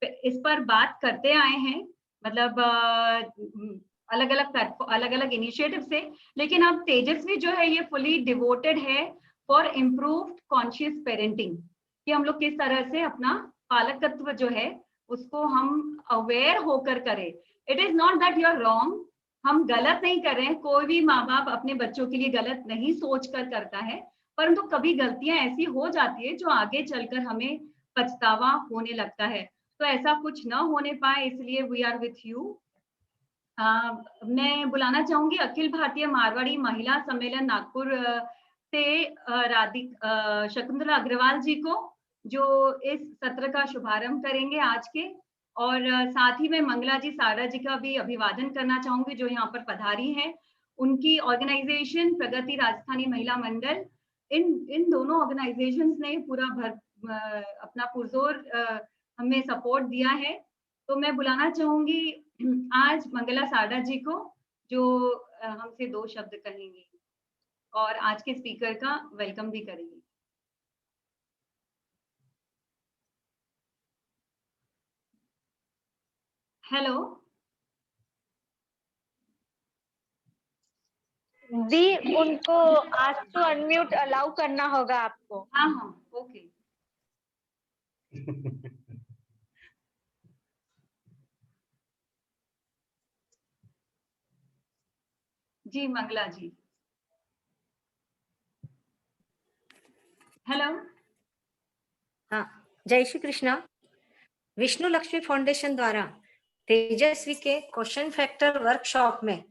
इस पर बात करते आए हैं, मतलब अलग अलग इनिशिएटिव से, लेकिन अब तेजस्वी जो है ये फुली डिवोटेड है फॉर इम्प्रूव्ड कॉन्शियस पेरेंटिंग, कि हम लोग किस तरह से अपना पालकत्व जो है उसको हम अवेयर होकर करें। It is not that you are wrong, हम गलत नहीं कर रहे हैं, कोई भी माँ बाप अपने बच्चों के लिए गलत नहीं सोच कर करता है, परंतु कभी गलतियां ऐसी हो जाती है जो आगे चलकर हमें पछतावा होने लगता है। तो ऐसा कुछ न होने पाए, इसलिए वी आर विथ यू। मैं बुलाना चाहूंगी अखिल भारतीय मारवाड़ी महिला सम्मेलन नागपुर से शकुंतला अग्रवाल जी को, जो इस सत्र का शुभारंभ करेंगे आज के। और साथ ही मैं मंगला जी सारा जी का भी अभिवादन करना चाहूंगी जो यहाँ पर पधारी हैं। उनकी ऑर्गेनाइजेशन प्रगति राजस्थानी महिला मंडल, इन दोनों ऑर्गेनाइजेशंस ने पूरा अपना पुरजोर हमें सपोर्ट दिया है। तो मैं बुलाना चाहूंगी आज मंगला सारदा जी को, जो हमसे 2 शब्द कहेंगी और आज के स्पीकर का वेलकम भी करेंगी। हेलो दी, उनको आज तो अनम्यूट अलाउ करना होगा आपको। हाँ हाँ ओके। जी मंगला जी। हेलो। हाँ, जय श्री कृष्णा। विष्णु लक्ष्मी फाउंडेशन द्वारा तेजस्वी के क्वेश्चन फैक्टर वर्कशॉप में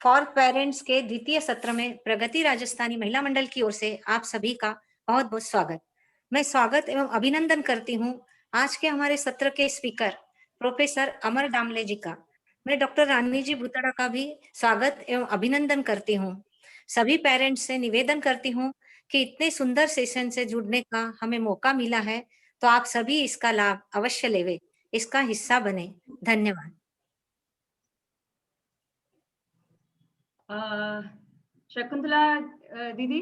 फॉर पेरेंट्स के द्वितीय सत्र में प्रगति राजस्थानी महिला मंडल की ओर से आप सभी का बहुत बहुत स्वागत। मैं स्वागत एवं अभिनंदन करती हूँ आज के हमारे सत्र के स्पीकर प्रोफेसर अमर डामले जी का। मैं डॉक्टर रानी जी भूतड़ा का भी स्वागत एवं अभिनंदन करती हूँ। सभी पेरेंट्स से निवेदन करती हूँ कि इतने सुंदर सेशन से जुड़ने का हमें मौका मिला है, तो आप सभी इसका लाभ अवश्य लेवे, इसका हिस्सा बने। धन्यवाद। शकुंतला दीदी।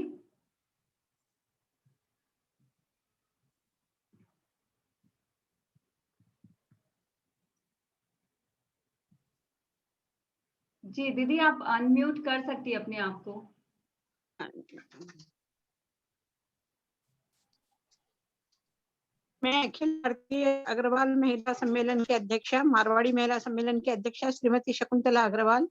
जी दीदी, आप अनम्यूट कर सकती है अपने आप को। मैं अखिल भारतीय अग्रवाल महिला सम्मेलन की अध्यक्षा, मारवाड़ी महिला सम्मेलन की अध्यक्षा श्रीमती शकुंतला अग्रवाल,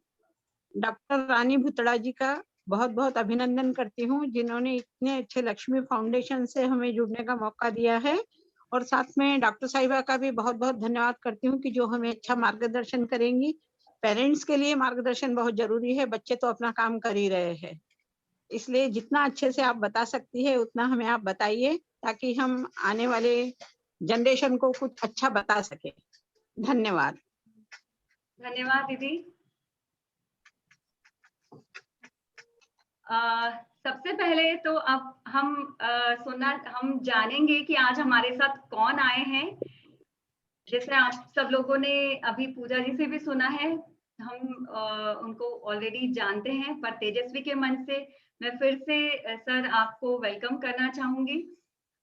डॉक्टर रानी भूतड़ा जी का बहुत बहुत अभिनंदन करती हूँ, जिन्होंने इतने अच्छे लक्ष्मी फाउंडेशन से हमें जुड़ने का मौका दिया है। और साथ में डॉक्टर साहिबा का भी बहुत बहुत धन्यवाद करती हूँ कि जो हमें अच्छा मार्गदर्शन करेंगी। पेरेंट्स के लिए मार्गदर्शन बहुत जरूरी है, बच्चे तो अपना काम कर ही रहे हैं, इसलिए जितना अच्छे से आप बता सकती है उतना हमें आप बताइए, ताकि हम आने वाले जनरेशन को कुछ अच्छा बता सके। धन्यवाद। धन्यवाद दीदी। सबसे पहले तो अब हम जानेंगे कि आज हमारे साथ कौन आए हैं। जैसे आप सब लोगों ने अभी पूजा जी से भी सुना है, हम उनको ऑलरेडी जानते हैं, पर तेजस्वी के मन से मैं फिर से सर आपको वेलकम करना चाहूंगी।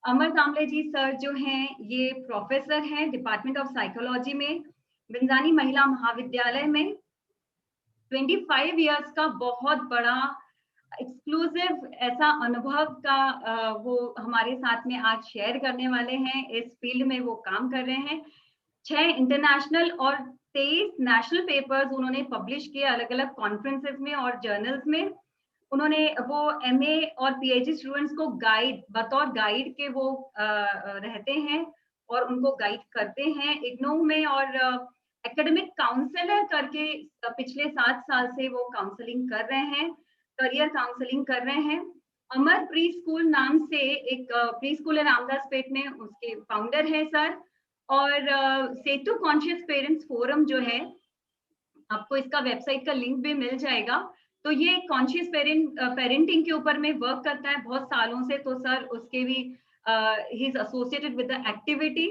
अमर दामले जी सर जो हैं ये प्रोफेसर हैं डिपार्टमेंट ऑफ साइकोलॉजी में, बिंजानी महिला महाविद्यालय में। 25 इयर्स का बहुत बड़ा एक्सक्लूसिव ऐसा अनुभव का वो हमारे साथ में आज शेयर करने वाले हैं। इस फील्ड में वो काम कर रहे हैं। 6 इंटरनेशनल और 23 नेशनल पेपर्स उन्होंने पब्लिश किए अलग अलग कॉन्फ्रेंसेस में और जर्नल्स में। उन्होंने वो एमए और पीएचडी स्टूडेंट्स को बतौर गाइड के वो रहते हैं और उनको गाइड करते हैं इग्नू में, और एकेडमिक काउंसलर करके पिछले 7 साल से वो काउंसलिंग कर रहे हैं, करियर काउंसलिंग कर रहे हैं। अमर प्री स्कूल नाम से एक प्री स्कूल है रामदासपेट में, उसके फाउंडर है सर। और सेतु कॉन्शियस पेरेंट्स फोरम जो है, आपको इसका वेबसाइट का लिंक भी मिल जाएगा। तो ये कॉन्शियस पेरेंटिंग के ऊपर में वर्क करता है बहुत सालों से, तो सर उसके भी he is associated with the activity.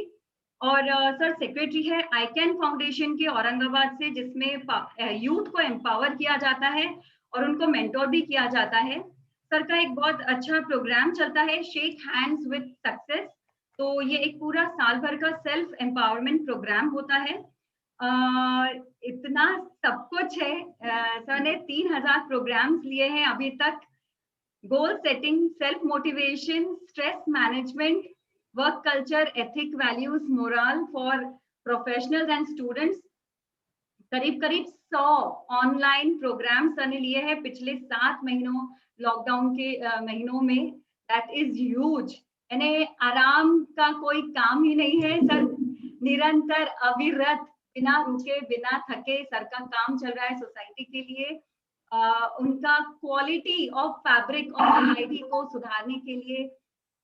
और सर सेक्रेटरी है आईकैन फाउंडेशन के औरंगाबाद से, जिसमें यूथ को एम्पावर किया जाता है और उनको मेंटोर भी किया जाता है। सर का एक बहुत अच्छा प्रोग्राम चलता है शेक हैंड्स विद सक्सेस, तो ये एक पूरा साल भर का सेल्फ एम्पावरमेंट प्रोग्राम होता है। इतना सब कुछ है। सर ने 3000 प्रोग्राम्स लिए हैं अभी तक। Goal setting, self motivation, stress management, work culture, ethic, values, moral for professionals and students. करीब करीब 100 ऑनलाइन प्रोग्राम सर ने लिए हैं पिछले 7 महीनों लॉकडाउन के महीनों में। That is huge. यानी आराम का कोई काम ही नहीं है सर। निरंतर अविरत बिना रुके बिना थके सर का काम चल रहा है सोसाइटी के लिए। उनका quality of fabric of society को सुधारने के लिए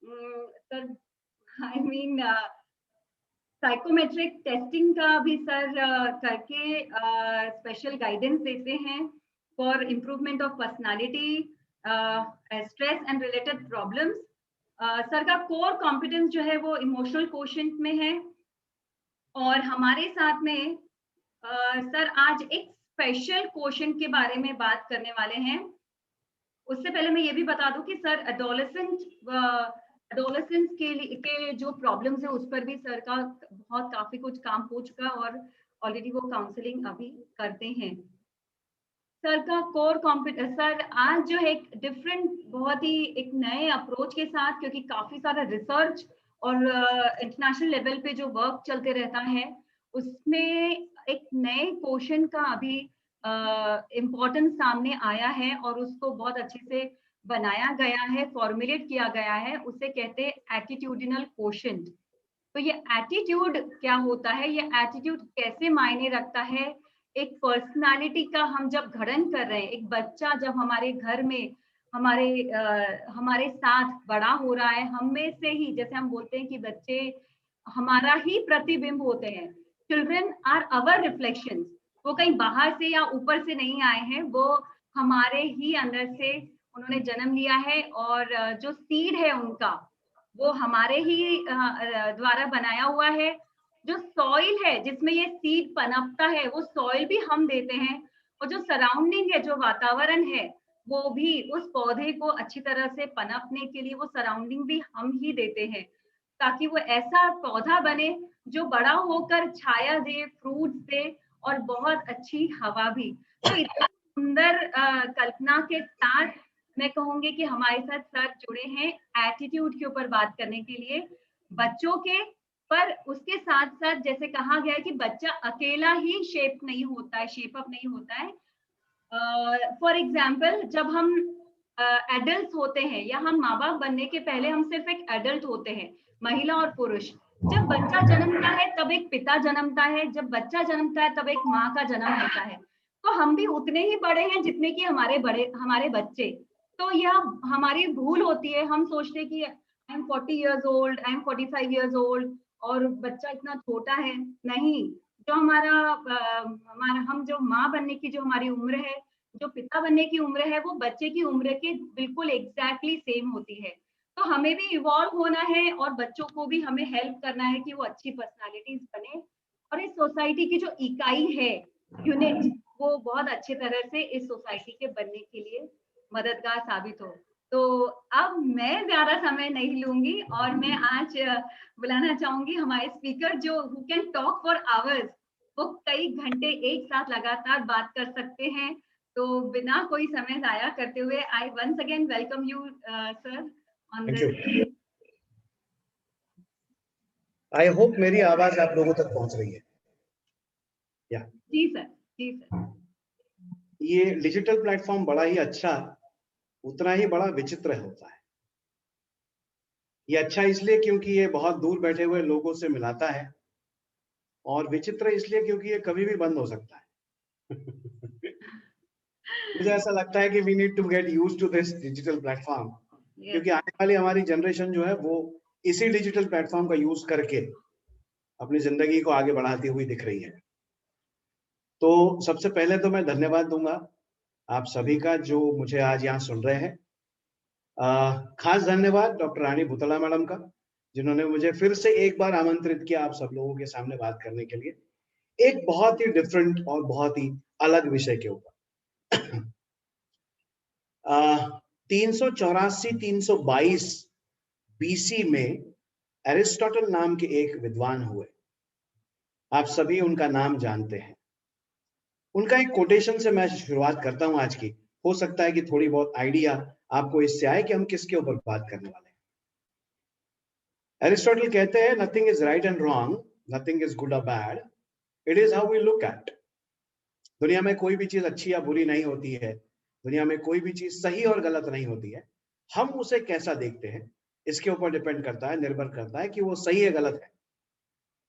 sir I mean psychometric testing का भी सर करके स्पेशल गाइडेंस देते हैं for improvement of personality, stress and related problems. Sir का कोर कॉम्पिटेंस जो है वो इमोशनल कोशेंट में है। और हमारे साथ में सर आज एक स्पेशल कोशेंट के बारे में बात करने वाले हैं। उससे पहले मैं ये भी बता दूं कि सर एडोलेसेंस के जो प्रॉब्लम्स है उस पर भी सर का बहुत काफी कुछ काम हो चुका और ऑलरेडी वो काउंसलिंग अभी करते हैं। सर का कोर कॉम्पिटेंस सर आज जो है एक डिफरेंट बहुत ही एक नए अप्रोच के साथ, क्योंकि काफी सारा रिसर्च और इंटरनेशनल लेवल पे जो वर्क चलते रहता है उसमें एक नए क्वेश्चन का अभी इम्पोर्टेंस सामने आया है और उसको बहुत अच्छे से बनाया गया है, फॉर्मुलेट किया गया है। उसे कहते हैं एटीट्यूडिनल क्वोशंट। तो ये एटीट्यूड क्या होता है, ये एटीट्यूड कैसे मायने रखता है एक पर्सनालिटी का। हम जब गठन कर रहे हैं, एक बच्चा जब हमारे घर में हमारे साथ बड़ा हो रहा है, हम में से ही, जैसे हम बोलते हैं कि बच्चे हमारा ही प्रतिबिंब होते हैं। Children are our reflections. वो कहीं बाहर से या ऊपर से नहीं आए हैं, वो हमारे ही अंदर से उन्होंने जन्म लिया है और जो सीड है उनका वो हमारे ही द्वारा बनाया हुआ है। जो सॉइल है जिसमें ये सीड पनपता है वो सॉइल भी हम देते हैं, और जो सराउंडिंग है, जो वातावरण है, वो भी उस पौधे को अच्छी तरह से पनपने के लिए वो सराउंडिंग भी हम ही देते हैं, ताकि वो ऐसा पौधा बने जो बड़ा होकर छाया दे, फ्रूट दे और बहुत अच्छी हवा भी। तो इतना सुंदर कल्पना के साथ मैं कहूंगी कि हमारे साथ सर जुड़े हैं एटीट्यूड के ऊपर बात करने के लिए बच्चों के। पर उसके साथ साथ जैसे कहा गया है कि बच्चा अकेला ही शेप नहीं होता है, शेप अप नहीं होता है। फॉर एग्जाम्पल, जब हम एडल्ट होते हैं या हम माँ बाप बनने के पहले हम सिर्फ एक एडल्ट होते हैं, महिला और पुरुष। जब बच्चा जन्मता है तब एक पिता जन्मता है, जब बच्चा जन्मता है तब एक माँ का जन्म होता है। तो हम भी उतने ही बड़े हैं जितने कि हमारे बच्चे। तो यह हमारी भूल होती है, हम सोचते हैं कि I M 40 years old, I am 45 years old और बच्चा इतना छोटा है। नहीं, जो हम जो माँ बनने की जो हमारी उम्र है, जो पिता बनने की उम्र है, वो बच्चे की उम्र के बिल्कुल एग्जैक्टली सेम होती है। तो हमें भी इवॉल्व होना है और बच्चों को भी हमें हेल्प करना है कि वो अच्छी पर्सनालिटीज बने और इस सोसाइटी की जो इकाई है, यूनिट, वो बहुत अच्छी तरह से इस सोसाइटी के बनने के लिए मददगार साबित हो। तो अब मैं ज्यादा समय नहीं लूंगी और मैं आज बुलाना चाहूंगी हमारे स्पीकर जो who can talk for hours. वो कई घंटे एक साथ लगातार बात कर सकते हैं। तो बिना कोई समय जाया करते हुए I once again welcome you sir on this. I hope मेरी आवाज आप लोगों तक पहुंच रही है। जी सर, जी सर। ये डिजिटल प्लेटफॉर्म बड़ा ही अच्छा, उतना ही बड़ा विचित्र होता है। ये अच्छा इसलिए क्योंकि ये बहुत दूर बैठे हुए लोगों से मिलाता है, और विचित्र इसलिए क्योंकि ये कभी भी बंद हो सकता है। मुझे ऐसा लगता है कि we need to get used to this digital platform, क्योंकि आने वाली हमारी जनरेशन जो है वो इसी डिजिटल प्लेटफॉर्म का यूज करके अपनी जिंदगी को आगे बढ़ाती हुई दिख रही है। तो सबसे पहले तो मैं धन्यवाद दूंगा आप सभी का जो मुझे आज यहाँ सुन रहे हैं। खास धन्यवाद डॉक्टर रानी भुतड़ा मैडम का, जिन्होंने मुझे फिर से एक बार आमंत्रित किया आप सब लोगों के सामने बात करने के लिए, एक बहुत ही डिफरेंट और बहुत ही अलग विषय के ऊपर। 384-322 BC में एरिस्टोटल नाम के एक विद्वान हुए, आप सभी उनका नाम जानते हैं। उनका एक कोटेशन से मैं शुरुआत करता हूं आज की। हो सकता है कि थोड़ी बहुत आइडिया आपको इससे आए कि हम किसके ऊपर बात करने वाले हैं। एरिस्टोटल कहते हैं, nothing is right and wrong, nothing is good और bad, it is how we look at. दुनिया में कोई भी चीज अच्छी या बुरी नहीं होती है, दुनिया में कोई भी चीज सही और गलत नहीं होती है, हम उसे कैसा देखते हैं इसके ऊपर डिपेंड करता है, निर्भर करता है कि वो सही है गलत है।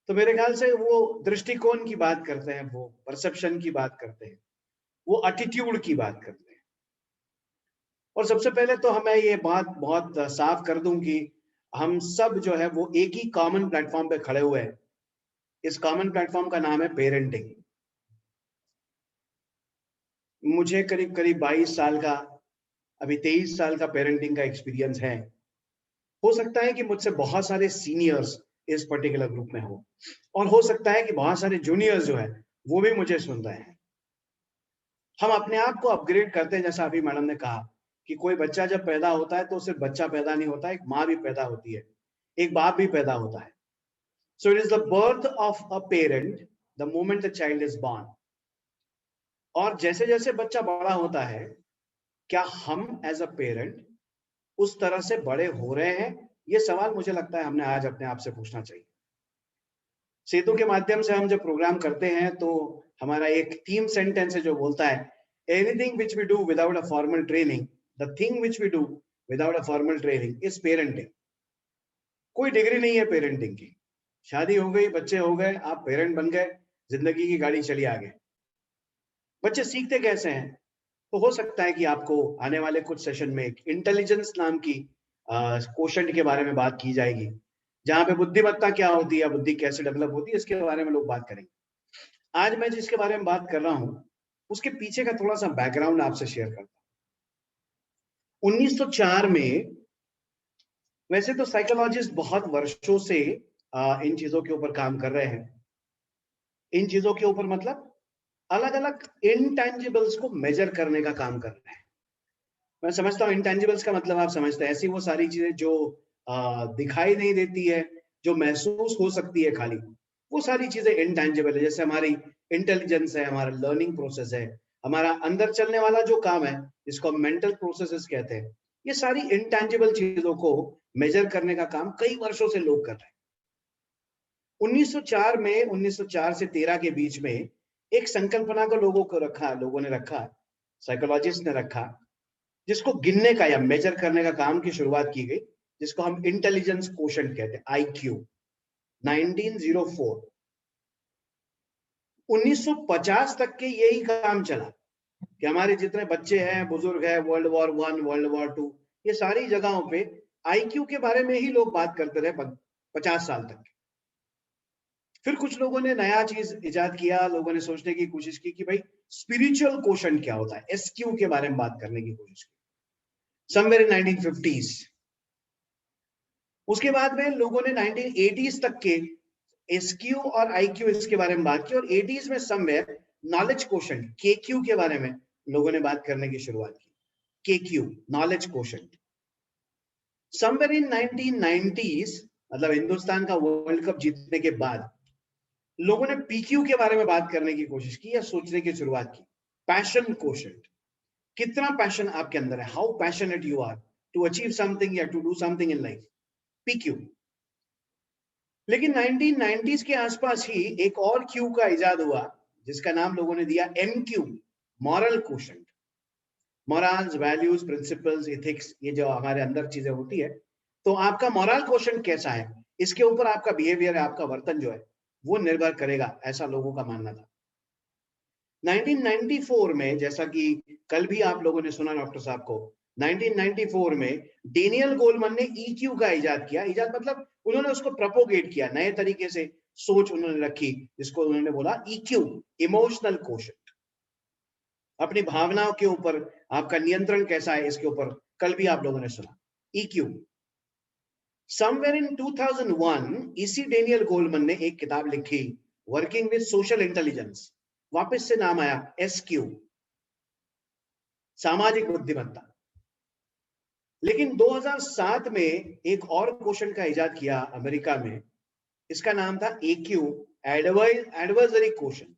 तो मेरे ख्याल से वो दृष्टिकोण की बात करते हैं, वो परसेप्शन की बात करते हैं, वो एटीट्यूड की बात करते हैं। और सबसे पहले तो हमें ये बात बहुत साफ कर दूं कि हम सब जो है वो एक ही कॉमन प्लेटफॉर्म पे खड़े हुए हैं। इस कॉमन प्लेटफॉर्म का नाम है पेरेंटिंग। मुझे करीब करीब 22 साल का, अभी 23 साल का पेरेंटिंग का एक्सपीरियंस है। हो सकता है कि मुझसे बहुत सारे सीनियर्स इस पर्टिकुलर ग्रुप में हो, और हो सकता है कि बहुत सारे जूनियर्स जो है वो भी मुझे सुन रहे हैं। हम अपने आप को अपग्रेड करते हैं, जैसा अभी मैडम ने कहा कि कोई बच्चा जब पैदा होता है तो सिर्फ बच्चा पैदा नहीं होता, एक माँ भी पैदा होती है, एक बाप भी पैदा होता है। So it is the birth of a parent the moment the child is born. और जैसे जैसे बच्चा बड़ा होता है, क्या हम एज अ पेरेंट उस तरह से बड़े हो रहे हैं? ये सवाल मुझे लगता है हमने आज अपने आप से पूछना चाहिए। सेतु के माध्यम से हम जब प्रोग्राम करते हैं तो हमारा एक थीम सेंटेंस है जो बोलता है, anything which we do without a formal training, the thing which we do without a formal training is parenting. कोई डिग्री नहीं है पेरेंटिंग की। शादी हो गई, बच्चे हो गए, आप पेरेंट बन गए, जिंदगी की गाड़ी चली आगे। बच्चे सीखते कैसे हैं? तो हो सकता है कि आपको आने वाले कुछ सेशन में एक इंटेलिजेंस नाम की क्वोशंट के बारे में बात की जाएगी, जहां पे बुद्धिमत्ता क्या होती है, बुद्धि कैसे डेवलप होती है, इसके बारे में लोग बात करेंगे। आज मैं जिसके बारे में बात कर रहा हूं उसके पीछे का थोड़ा सा बैकग्राउंड आपसे शेयर करता हूं। 1904 में, वैसे तो साइकोलॉजिस्ट बहुत वर्षों से इन चीजों के ऊपर काम कर रहे हैं। इन चीजों के ऊपर मतलब अलग अलग इंटेंजिबल्स को मेजर करने का काम कर रहे हैं। मैं समझता हूँ इंटेंजिबल्स का मतलब आप समझते हैं, ऐसी वो सारी चीजें जो दिखाई नहीं देती है, जो महसूस हो सकती है खाली, वो सारी चीजें इंटेंजिबल है। जैसे हमारी इंटेलिजेंस है, हमारा लर्निंग प्रोसेस है, हमारा अंदर चलने वाला जो काम है जिसको हम मेंटल प्रोसेसेस कहते हैं, ये सारी इंटेंजिबल चीजों को मेजर करने का काम कई वर्षों से लोग कर रहे हैं। 1904 में, 1904 से 13 के बीच में एक संकल्पना को लोगों ने रखा, साइकोलॉजिस्ट ने रखा, जिसको गिनने का या मेजर करने का काम की शुरुआत की गई, जिसको हम इंटेलिजेंस क्वोशंट कहते हैं, IQ। 1904, 1950 तक के यही काम चला कि हमारे जितने बच्चे हैं, बुजुर्ग हैं, World War I, World War II, ये सारी जगहों पे IQ के बारे में ही लोग बात करते रहे 50 साल तक। फिर कुछ लोगों ने नया चीज इजाद किया, लोगों ने सोचने की कोशिश की कि भाई स्पिरिचुअल क्वोशंट क्या होता है, SQ के बारे में बात करने की कोशिश की समवेयर इन 1950s। उसके बाद में लोगों ने 1980s तक के SQ और IQ इसके बारे में बात की, और 80s में समवेयर नॉलेज क्वोशंट KQ के बारे में लोगों ने बात करने की शुरुआत की। KQ, knowledge quotient. Somewhere in 1990s, मतलब हिंदुस्तान का वर्ल्ड कप जीतने के बाद लोगों ने PQ के बारे में बात करने की कोशिश की या सोचने की शुरुआत की, पैशन क्वोशंट। कितना पैशन आपके अंदर है, how passionate you are to achieve something या to do something in life, PQ। लेकिन 1990s के आसपास ही एक और Q का इजाद हुआ, जिसका नाम लोगों ने दिया MQ, moral quotient. Morals, values, principles, ethics, ये जो हमारे अंदर चीजें होती है, तो आपका मॉरल क्वोशंट कैसा है, इसके ऊपर आपका बिहेवियर, आपका वर्तन जो है वो निर्भर करेगा, ऐसा लोगों का मानना था। 1994 में, जैसा कि कल भी आप लोगों ने सुना डॉक्टर साहब को, 1994 में डेनियल गोलमन ने EQ का इजाद किया। इजाद मतलब उन्होंने उसको प्रोपोगेट किया, नए तरीके से सोच उन्होंने रखी, जिसको उन्होंने बोला EQ, इमोशनल क्वोशंट। अपनी भावनाओं के ऊपर आपका नियंत्रण कैसा है, इसके ऊपर कल भी आप लोगों ने सुना, EQ। समवेयर इन 2001 इसी डेनियल गोलमन ने एक किताब लिखी, वर्किंग विद सोशल इंटेलिजेंस, वापस से नाम आया SQ, सामाजिक बुद्धिमत्ता। लेकिन 2007 में एक और क्वेश्चन का इजाद किया अमेरिका में, इसका नाम था AQ, एडवाइजरी क्वेश्चन।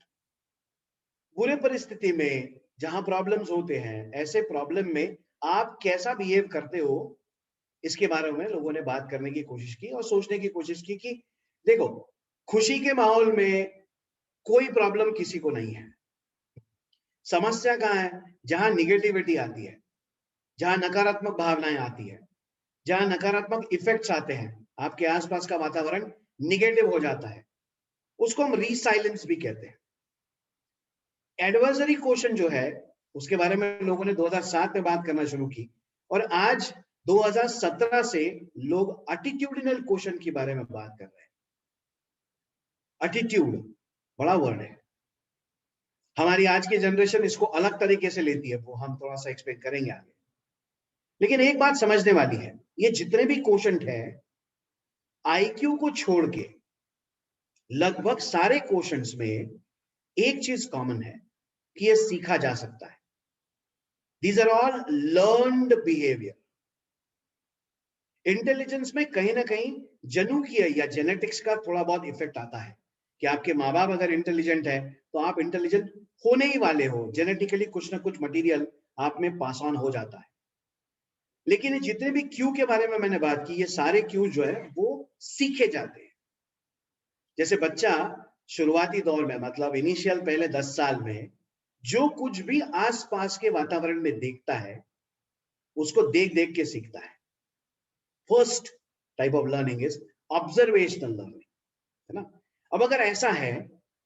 बुरे परिस्थिति में जहां प्रॉब्लम्स होते हैं, ऐसे प्रॉब्लम में आप कैसा बिहेव करते हो, इसके बारे में लोगों ने बात करने की कोशिश की और सोचने की कोशिश की कि देखो, खुशी के माहौल में कोई प्रॉब्लम किसी को नहीं है। समस्या कहाँ है? जहां निगेटिविटी आती है, जहां नकारात्मक भावनाएं आती है, जहां नकारात्मक इफेक्ट्स आते हैं, आपके आसपास का वातावरण निगेटिव हो जाता है, उसको हम रीसाइलेंस भी कहते हैं। एडवाइजरी क्वेश्चन जो है, उसके बारे में लोगों ने 2007 में बात करना शुरू की और आज 2017 से लोग एटीट्यूडिनल क्वेश्चन के बारे में बात कर रहे हैं। एटीट्यूड बड़ा वर्ड है। हमारी आज की जनरेशन इसको अलग तरीके से लेती है, वो हम थोड़ा सा एक्सप्लेन करेंगे आगे। लेकिन एक बात समझने वाली है, ये जितने भी क्वेश्चन है, आईक्यू को छोड़ के लगभग सारे क्वेश्चंस में एक चीज कॉमन है कि ये सीखा जा सकता है। These are all learned behaviour. Intelligence में कहीं ना कहीं जनुकीय या जेनेटिक्स का थोड़ा बहुत इफेक्ट आता है कि आपके माँ बाप अगर इंटेलिजेंट है तो आप इंटेलिजेंट होने ही वाले हो। जेनेटिकली कुछ ना कुछ मटेरियल आप में पास ऑन हो जाता है। लेकिन जितने भी क्यू के बारे में मैंने बात की, ये सारे क्यू जो है वो सीखे जाते हैं। जैसे बच्चा शुरुआती दौर में, मतलब इनिशियल पहले 10 साल में जो कुछ भी आसपास के वातावरण में देखता है, उसको देख देख के सीखता है। First type of learning is observational learning, है ना। अब अगर ऐसा है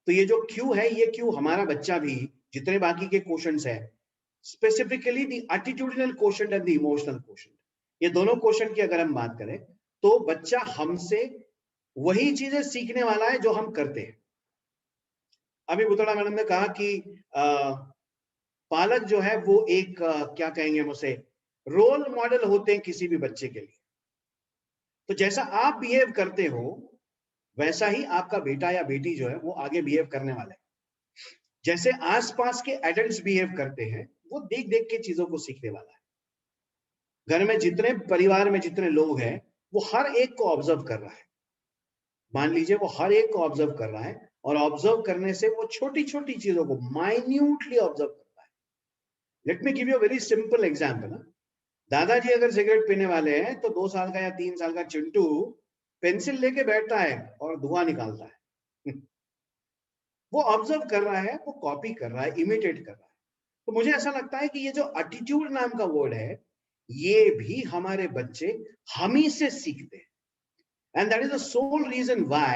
तो ये जो क्यू है, ये क्यू हमारा बच्चा भी, जितने बाकी के क्वेश्चंस है, specifically the attitudinal question and the emotional question, ये दोनों क्वेश्चन की अगर हम बात करें तो बच्चा हमसे वही चीजें सीखने वाला है जो हम करते हैं। अभी बुतड़ा मैडम ने कहा कि पालक जो है वो एक क्या कहेंगे हम उसे, रोल मॉडल होते हैं किसी भी बच्चे के लिए। तो जैसा आप बिहेव करते हो वैसा ही आपका बेटा या बेटी जो है वो आगे बिहेव करने वाला है। जैसे आसपास के एडल्ट्स बिहेव करते हैं, वो देख देख के चीजों को सीखने वाला है। घर में जितने परिवार में जितने लोग हैं, वो हर एक को ऑब्जर्व कर रहा है। मान लीजिए वो हर एक को ऑब्जर्व कर रहा है और ऑब्जर्व करने से वो छोटी छोटी चीजों को माइन्यूटली ऑब्जर्व करता है। Late me give you a very simple example ना। दादाजी अगर सिगरेट पीने वाले हैं तो 2 साल का या 3 साल का चिंटू पेंसिल लेके बैठता है और धुआं निकालता है। वो ऑब्जर्व कर रहा है, वो कॉपी कर रहा है, इमिटेट कर रहा है। तो मुझे ऐसा लगता है कि ये जो एटीट्यूड नाम का वर्ड है, ये भी हमारे बच्चे हम ही से सीखते हैं। And that is the sole reason why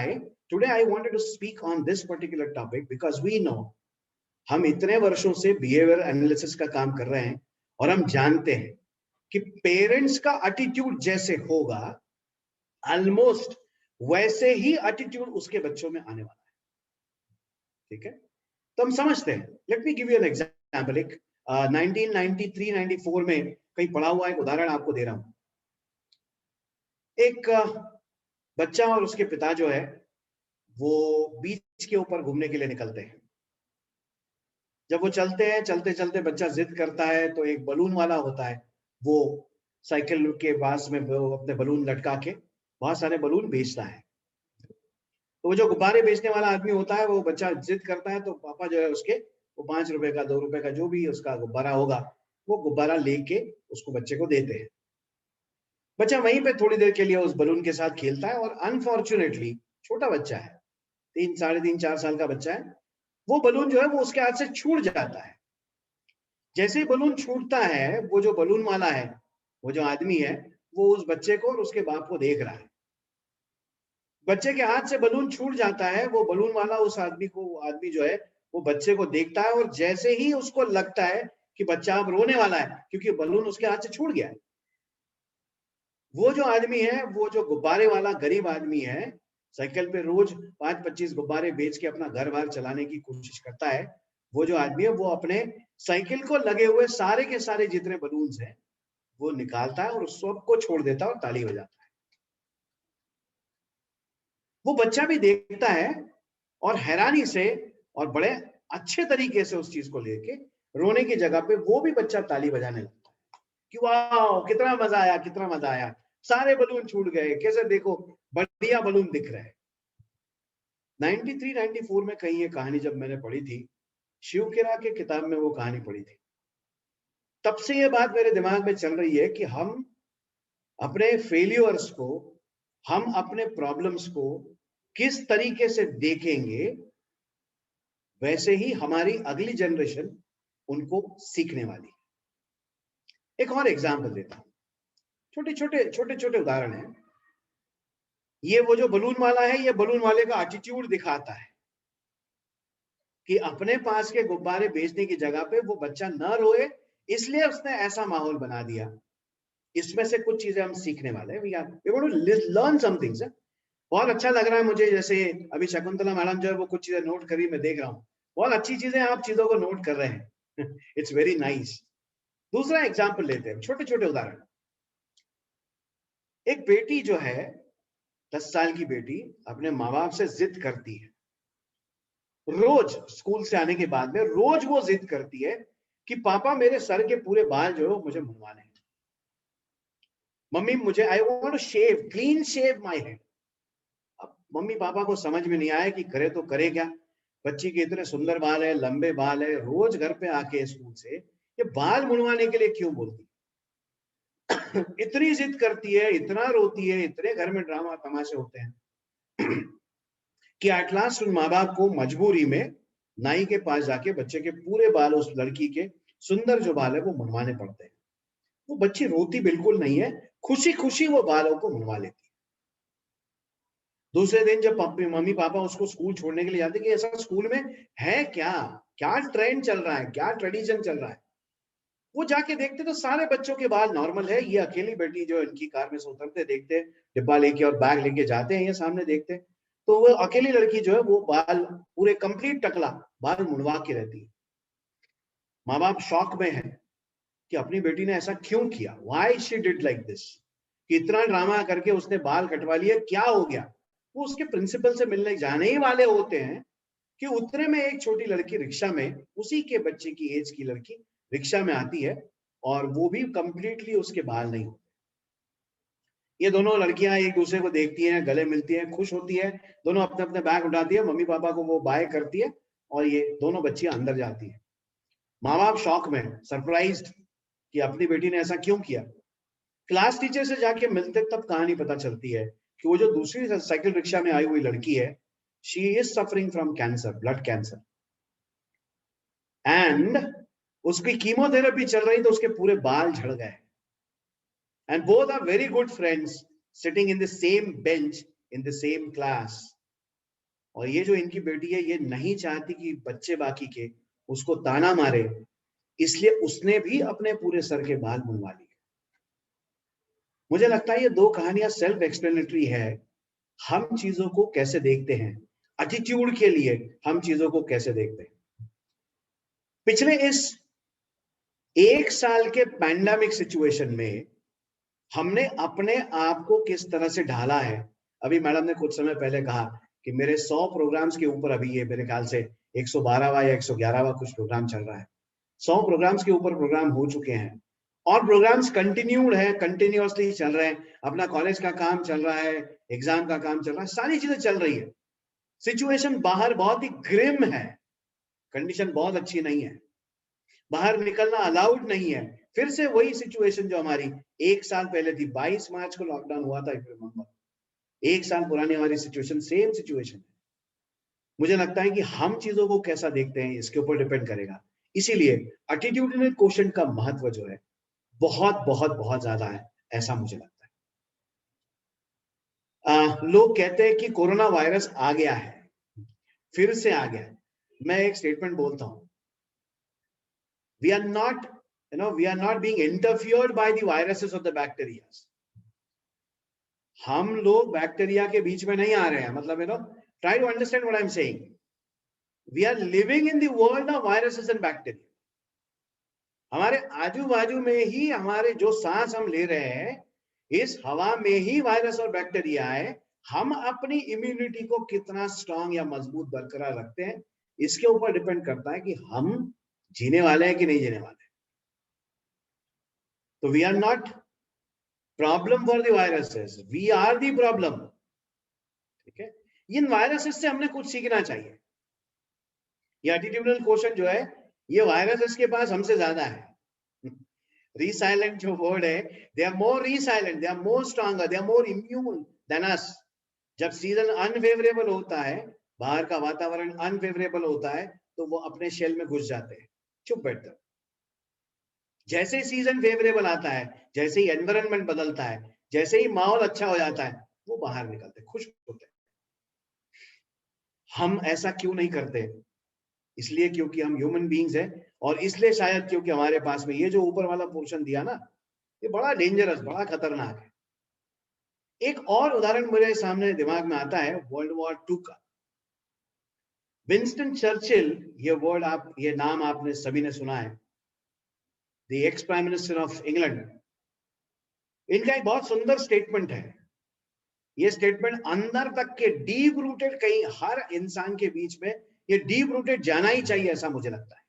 today I wanted to speak on this particular topic, because we know, हम इतने वर्षों से बिहेवियर एनालिसिस का काम कर रहे हैं और हम जानते हैं कि पेरेंट्स का एटीट्यूड जैसे होगा, ऑलमोस्ट वैसे ही एटीट्यूड उसके बच्चों में आने वाला है। ठीक है, तो हम समझते हैं। Late me give you an example. एक 1993-94 में कहीं पढ़ा हुआ एक उदाहरण आपको दे रहा हूं। एक बच्चा और उसके पिता जो है वो बीच के ऊपर घूमने के लिए निकलते हैं। जब वो चलते हैं, चलते चलते बच्चा जिद करता है, तो एक बलून वाला होता है, वो साइकिल के पास में वो अपने बलून लटका के बहुत सारे बलून बेचता है। तो वो जो गुब्बारे बेचने वाला आदमी होता है, वो बच्चा जिद करता है तो पापा जो है उसके वो 5 रुपए का 2 रुपए का जो भी उसका गुब्बारा होगा, वो गुब्बारा लेके उसको बच्चे को देते हैं। बच्चा वहीं पे थोड़ी देर के लिए उस बलून के साथ खेलता है और अनफॉर्चुनेटली, छोटा बच्चा है, 3, साढ़े 3, 4 साल का बच्चा है, वो बलून जो है वो उसके हाथ से छूट जाता है। जैसे ही बलून छूटता है, वो जो बलून वाला है, वो जो आदमी है, वो उस बच्चे को और उसके बाप को देख रहा है। बच्चे के हाथ से बलून छूट जाता है, वो बलून वाला उस आदमी जो है वो बच्चे को देखता है और जैसे ही उसको लगता है कि बच्चा अब रोने वाला है क्योंकि बलून उसके हाथ से छूट गया है, वो जो आदमी है, वो जो गुब्बारे वाला गरीब आदमी है, साइकिल पे रोज 5-25 गुब्बारे बेच के अपना घर बार चलाने की कोशिश करता है, वो जो आदमी है वो अपने साइकिल को लगे हुए सारे के सारे जितने बलून्स हैं वो निकालता है और उस सबको छोड़ देता है और ताली बजाता है। वो बच्चा भी देखता है और हैरानी से और बड़े अच्छे तरीके से उस चीज को लेके रोने की जगह पे वो भी बच्चा ताली बजाने लगता है। कि वाह कितना मजा आया, कितना मजा आया, सारे बलून छूट गए, कैसे देखो बढ़िया बलून दिख रहे हैं। 93-94 में कहीं ये कहानी जब मैंने पढ़ी थी, शिव खेरा के किताब में वो कहानी पढ़ी थी, तब से ये बात मेरे दिमाग में चल रही है कि हम अपने फेलियर्स को, हम अपने प्रॉब्लम्स को किस तरीके से देखेंगे, वैसे ही हमारी अगली जनरेशन उनको सीखने वाली है। एक और एग्जांपल देता हूं, छोटे छोटे उदाहरण है। ये वो जो बलून वाला है, ये बलून वाले का एटीट्यूड दिखाता है कि अपने पास के गुब्बारे बेचने की जगह पे वो बच्चा न रोए, इसलिए उसने ऐसा माहौल बना दिया। इसमें से कुछ चीजें हम सीखने वाले हैं। We going to learn some things. बहुत अच्छा लग रहा है मुझे, जैसे अभी शकुंतला मैडम जो है वो कुछ चीजें नोट करी, मैं देख रहा हूँ, बहुत अच्छी चीजें आप चीजों को नोट कर रहे हैं। It's very nice. दूसरा एग्जाम्पल लेते हैं, छोटे छोटे उदाहरण। एक बेटी जो है, 10 साल की बेटी, अपने माँ बाप से जिद करती है, रोज स्कूल से आने के बाद में रोज वो जिद करती है कि पापा मेरे सर के पूरे बाल जो है मुझे मुंडवाने हैं, मम्मी मुझे I want to shave, clean shave my head. अब मम्मी पापा को समझ में नहीं आया कि करे तो करे क्या, बच्ची के इतने सुंदर बाल है, लंबे बाल है, रोज घर पे आके स्कूल से ये बाल मुंडवाने के लिए क्यों बोलती है? इतनी जिद करती है, इतना रोती है, इतने घर में ड्रामा तमाशे होते हैं कि एट लास्ट उन माँ बाप को मजबूरी में नाई के पास जाके बच्चे के पूरे बाल, उस लड़की के सुंदर जो बाल है वो मुंडवाने पड़ते हैं। वो बच्ची रोती बिल्कुल नहीं है, खुशी खुशी वो बालों को मुंडवा लेती है। दूसरे दिन जब मम्मी पापा उसको स्कूल छोड़ने के लिए जाते कि ऐसा स्कूल में है क्या, क्या ट्रेंड चल रहा है, क्या ट्रेडिशन चल रहा है, वो जाके देखते तो सारे बच्चों के बाल नॉर्मल है। ये अकेली बेटी जो इनकी कार में से उतरते देखते, डिब्बा लेके और बैग लेके जाते हैं, ये सामने देखते तो वो अकेली लड़की जो है वो बाल पूरे कंप्लीट टकला बाल मुंडवा के रहती है। माँ बाप शॉक में है कि अपनी बेटी ने ऐसा क्यों किया, why she did like this, कि इतना ड्रामा करके उसने बाल कटवा लिए, क्या हो गया। वो उसके प्रिंसिपल से मिलने जाने ही वाले होते हैं कि उतने में एक छोटी लड़की रिक्शा में, उसी के बच्चे की एज की लड़की रिक्शा में आती है और वो भी कंप्लीटली उसके बाल नहीं होते। ये दोनों लड़कियां एक दूसरे को देखती हैं, गले मिलती हैं, खुश होती है, दोनों अपने अपने बैग उठाती है, मम्मी पापा को वो बाय करती है और ये दोनों बच्चियां अंदर जाती है। माँ बाप शॉक में, सरप्राइज्ड कि अपनी बेटी ने ऐसा क्यों किया। क्लास टीचर से जाके मिलते तब कहानी पता चलती है कि वो जो दूसरी साइकिल रिक्शा में आई हुई लड़की है, she is suffering from cancer, blood cancer, and उसकी कीमोथेरेपी चल रही तो उसके पूरे बाल झड़ गए। And both are very good friends sitting in the same bench in the same class. और ये जो इनकी बेटी है, ये नहीं चाहती कि बच्चे बाकी के उसको ताना मारे, इसलिए उसने भी अपने पूरे सर के बाल मुंडवा लिए। मुझे लगता है ये दो कहानियां सेल्फ एक्सप्लेनेटरी है। हम चीजों को कैसे देखते हैं, एटीट्यूड के लिए हम चीजों को कैसे देखते हैं। पिछले इस 1 साल के पैंडेमिक सिचुएशन में हमने अपने आप को किस तरह से ढाला है। अभी मैडम ने कुछ समय पहले कहा कि मेरे 100 प्रोग्राम्स के ऊपर, अभी ये मेरे ख्याल से 112वां या 111वां कुछ प्रोग्राम चल रहा है, 100 प्रोग्राम्स के ऊपर प्रोग्राम हो चुके हैं और प्रोग्राम्स कंटिन्यूड है, कंटिन्यूअसली चल रहे हैं। अपना कॉलेज का काम चल रहा है, एग्जाम का काम चल रहा है, सारी चीजें चल रही है। सिचुएशन बाहर बहुत ही ग्रिम है, कंडीशन बहुत अच्छी नहीं है, बाहर निकलना अलाउड नहीं है। फिर से वही सिचुएशन जो हमारी 1 साल पहले थी, 22 मार्च को लॉकडाउन हुआ था, रिमेंबर, 1 साल पुरानी हमारी सिचुएशन, सेम सिचुएशन है। मुझे लगता है कि हम चीजों को कैसा देखते हैं इसके ऊपर डिपेंड करेगा। इसीलिए एटीट्यूडिनल क्वोशंट का महत्व जो है बहुत बहुत बहुत ज्यादा है, ऐसा मुझे लगता है। लोग कहते हैं कि कोरोना वायरस आ गया है, फिर से आ गया है। मैं एक स्टेटमेंट बोलता हूं, we are not being interfered by the viruses of the bacteria. हम लोग बैक्टीरिया के बीच में नहीं आ रहे हैं, मतलब try to understand what I'm saying. We are living in the world of viruses and bacteria. हमारे आजू बाजू में ही, हमारे जो सांस हम ले रहे हैं, इस हवा में ही वायरस और बैक्टीरिया है। हम अपनी इम्यूनिटी को कितना स्ट्रांग या मजबूत बरकरार रखते हैं, इसके ऊपर डिपेंड करता है कि हम जीने वाले हैं कि नहीं जीने वाले। तो we are not problem for the viruses, we are the problem. ठीक है, इन वायरसेस से हमने कुछ सीखना चाहिए। ये एटीट्यूडनल क्वेश्चन जो है, ये वायरसेस के पास हमसे ज्यादा है। रीसाइलेंट जो वर्ड है, they are more resilient, they are more stronger, they are more immune than us. जब सीजन अनफेवरेबल होता है, बाहर का वातावरण अनफेवरेबल होता है, तो वो अपने शेल में घुस जाते हैं, चुप बैठते हैं। जैसे ही सीजन फेवरेबल आता है, जैसे ही एनवायरनमेंट बदलता है, जैसे ही माहौल अच्छा हो जाता है, वो बाहर निकलते हैं, खुश होते हैं। हम ऐसा क्यों नहीं करते? इसलिए क्योंकि हम ह्यूमन बीइंग्स हैं, और इसलिए शायद क्योंकि हमारे पास में ये जो ऊपर वाला पोर्शन दिया ना, ये बड़ा डेंजरस, बड़ा खतरनाक है। एक और उदाहरण मेरे सामने दिमाग में आता है, वर्ल्ड वॉर 2 का। विंस्टन चर्चिल, ये वर्ड आप, ये नाम आपने सभी ने सुना है, the ex prime minister of England. इनका एक बहुत सुंदर स्टेटमेंट है। ये स्टेटमेंट अंदर तक के डीप रूटेड, कहीं हर इंसान के बीच में ये डीप रूटेड जाना ही चाहिए, ऐसा मुझे लगता है।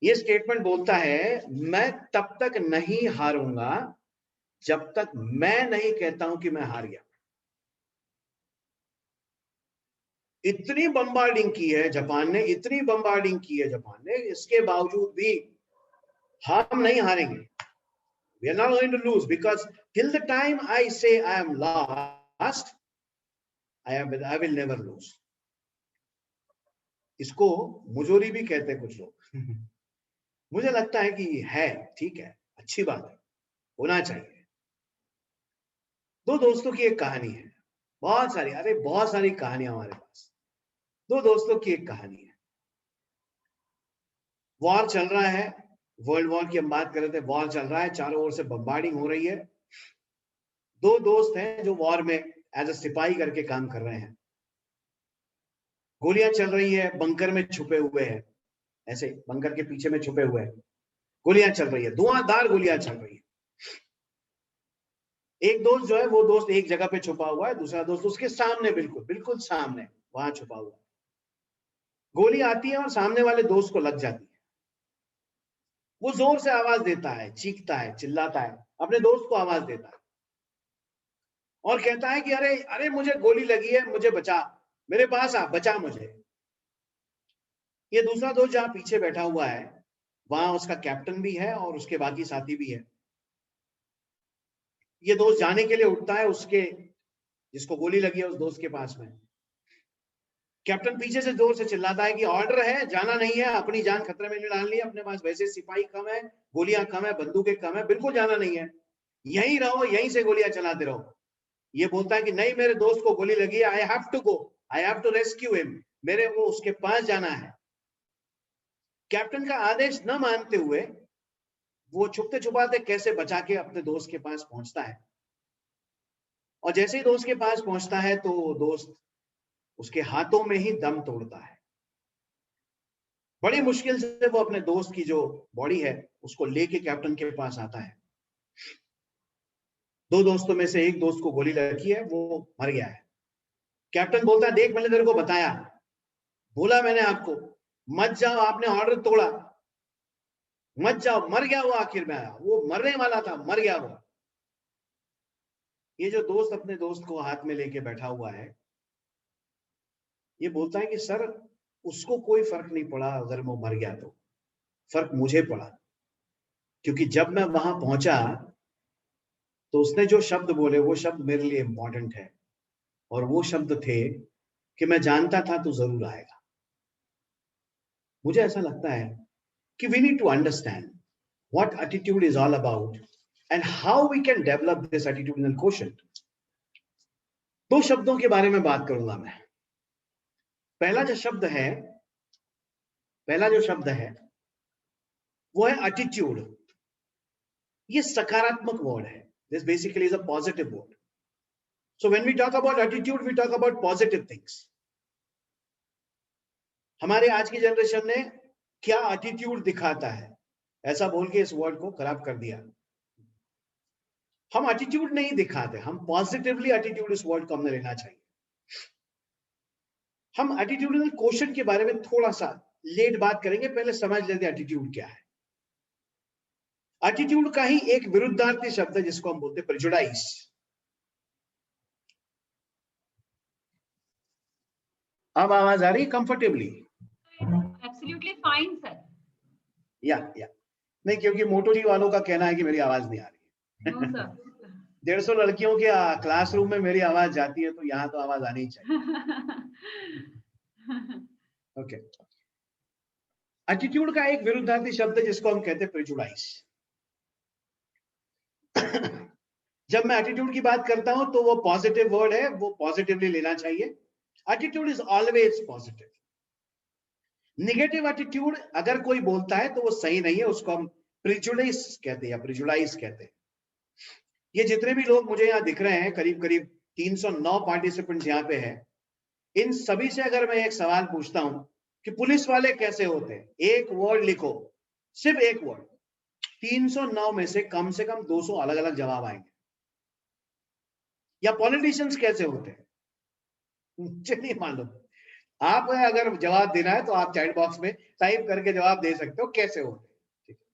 ये स्टेटमेंट बोलता है, मैं तब तक नहीं हारूंगा जब तक मैं नहीं कहता हूं कि मैं हार गया। इतनी बम्बार्डिंग की है जापान ने, इतनी बम्बार्डिंग की है जापान ने, इसके बावजूद भी हम नहीं हारेंगे। We are not going to lose, because till the time I say I am lost, I will never lose. इसको मुजोरी भी कहते हैं कुछ लोग। मुझे लगता है कि है, ठीक है, अच्छी बात है, होना चाहिए। दो दोस्तों की एक कहानी है, बहुत सारी, अरे बहुत सारी कहानियां हमारे पास। दो दोस्तों की एक कहानी है। वॉर चल रहा है, वर्ल्ड वॉर की हम बात कर रहे थे, वॉर चल रहा है, चारों ओर से बम्बार्डिंग हो रही है। दो दोस्त हैं जो वॉर में एज अ सिपाही करके काम कर रहे हैं। गोलियां चल रही है, बंकर में छुपे हुए हैं, ऐसे बंकर के पीछे में छुपे हुए हैं, गोलियां चल रही है, धुआंधार गोलियां चल रही है। एक दोस्त जो है, वो दोस्त एक जगह पे छुपा हुआ है, दूसरा दोस्त उसके सामने, बिल्कुल बिल्कुल सामने, वहां छुपा हुआ है। गोली आती है और सामने वाले दोस्त को लग जाती है। वो जोर से आवाज देता है, चीखता है, चिल्लाता है, अपने दोस्त को आवाज देता है और कहता है कि अरे अरे मुझे गोली लगी है, मुझे बचा, मेरे पास आ, बचा मुझे। ये दूसरा दोस्त जहां पीछे बैठा हुआ है, वहां उसका कैप्टन भी है और उसके बाकी साथी भी है। ये दोस्त जाने के लिए उठता है, उसके जिसको गोली लगी है उस दोस्त के पास में। कैप्टन पीछे से जोर से चिल्लाता है कि ऑर्डर है, जाना नहीं है, अपनी जान खतरे में नहीं डालनी है, अपने पास वैसे सिपाही कम है, गोलियां कम है, बंदूकें कम है, बिल्कुल जाना नहीं है, यहीं रहो, यहीं से गोलियां चलाते रहो। ये बोलता है कि नहीं, मेरे दोस्त को गोली लगी है, I have to go, I have to rescue him, मेरे को उसके पास जाना है। कैप्टन का आदेश न मानते हुए वो छुपते छुपाते कैसे बचा के अपने दोस्त के पास पहुंचता है, और जैसे ही दोस्त के पास पहुंचता है तो दोस्त उसके हाथों में ही दम तोड़ता है। बड़ी मुश्किल से वो अपने दोस्त की जो बॉडी है उसको लेके कैप्टन के पास आता है। दो दोस्तों में से एक दोस्त को गोली लगी है, वो मर गया है। कैप्टन बोलता है, देख मैंने तेरे को बताया, बोला मैंने आपको, मत जाओ, आपने ऑर्डर तोड़ा, मत जाओ, मर गया वो, आखिर में आया, वो मरने वाला था, मर गया वो। ये जो दोस्त अपने दोस्त को हाथ में लेके बैठा हुआ है, ये बोलता है कि सर उसको कोई फर्क नहीं पड़ा अगर वो मर गया, तो फर्क मुझे पड़ा, क्योंकि जब मैं वहां पहुंचा तो उसने जो शब्द बोले वो शब्द मेरे लिए इंपॉर्टेंट है, और वो शब्द थे कि मैं जानता था तू जरूर आएगा। मुझे ऐसा लगता है कि we need to understand what attitude is all about and how we can develop this attitudinal quotient. दो शब्दों के बारे में बात करूंगा मैं। पहला जो शब्द है वो है एटीट्यूड। ये सकारात्मक वर्ड है। This basically is a positive word. So when we talk about attitude, we talk about positive things. हमारे आज की जनरेशन ने क्या एटीट्यूड दिखाता है, ऐसा बोल के इस वर्ड को खराब कर दिया। हम एटीट्यूड नहीं दिखाते, हम पॉजिटिवली एटीट्यूड, इस वर्ड को हमने लेना चाहिए। हम एटीट्यूडल क्वेश्चन के बारे में थोड़ा सा लेट बात करेंगे, पहले समझ लेते हैं एटीट्यूड क्या है। एटीट्यूड का ही एक विरुद्धार्थी शब्द है जिसको हम बोलते हैं प्रेजुडाइज। अब आवाज आ रही कंफर्टेबली? Absolutely fine sir. या नहीं, क्योंकि मोटो जी वालों का कहना है कि मेरी आवाज नहीं आ रही है। No sir. 150 लड़कियों के क्लासरूम में मेरी आवाज जाती है, तो यहाँ तो आवाज आनी ही चाहिए। ओके। एटीट्यूड का एक विरुद्धार्थी शब्द है जिसको हम कहते हैं प्रेजुडाइज। जब मैं एटीट्यूड की बात करता हूं तो वो पॉजिटिव वर्ड है, वो पॉजिटिवली लेना चाहिए। Attitude is always positive. Negative attitude अगर कोई बोलता है तो वो सही नहीं है, उसको हम प्रेजुडाइज कहते हैं या प्रेजुडाइज कहते हैं। ये जितने भी लोग मुझे यहाँ दिख रहे हैं, करीब करीब 309 पार्टिसिपेंट्स यहाँ पे हैं, इन सभी से अगर मैं एक सवाल पूछता हूं कि पुलिस वाले कैसे होते हैं, एक वर्ड लिखो, सिर्फ एक वर्ड, 309 में से कम 200 अलग अलग जवाब आएंगे। या पॉलिटिशियंस कैसे होते हैं, मुझे नहीं मालूम। आप अगर जवाब देना है तो आप चैट बॉक्स में टाइप करके जवाब दे सकते हो कैसे होते हैं। ठीक है।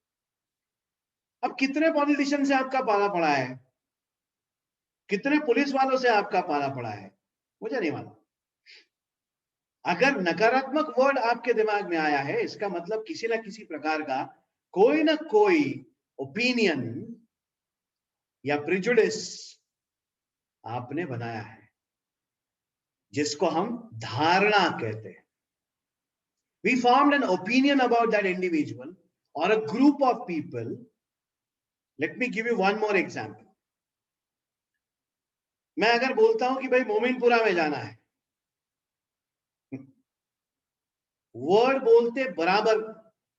अब कितने पॉलिटिशियन से आपका पाला पड़ा है, कितने पुलिस वालों से आपका पाला पड़ा है, मुझे नहीं मालूम। अगर नकारात्मक वर्ड आपके दिमाग में आया है, इसका मतलब किसी ना किसी प्रकार का कोई ना कोई ओपिनियन या प्रेजुडिस आपने बनाया है, जिसको हम धारणा कहते हैं। We formed an opinion about that individual or a group of people. Let me give you one more example. मैं अगर बोलता हूं कि भाई मोमिनपुरा में जाना है, वर्ड बोलते बराबर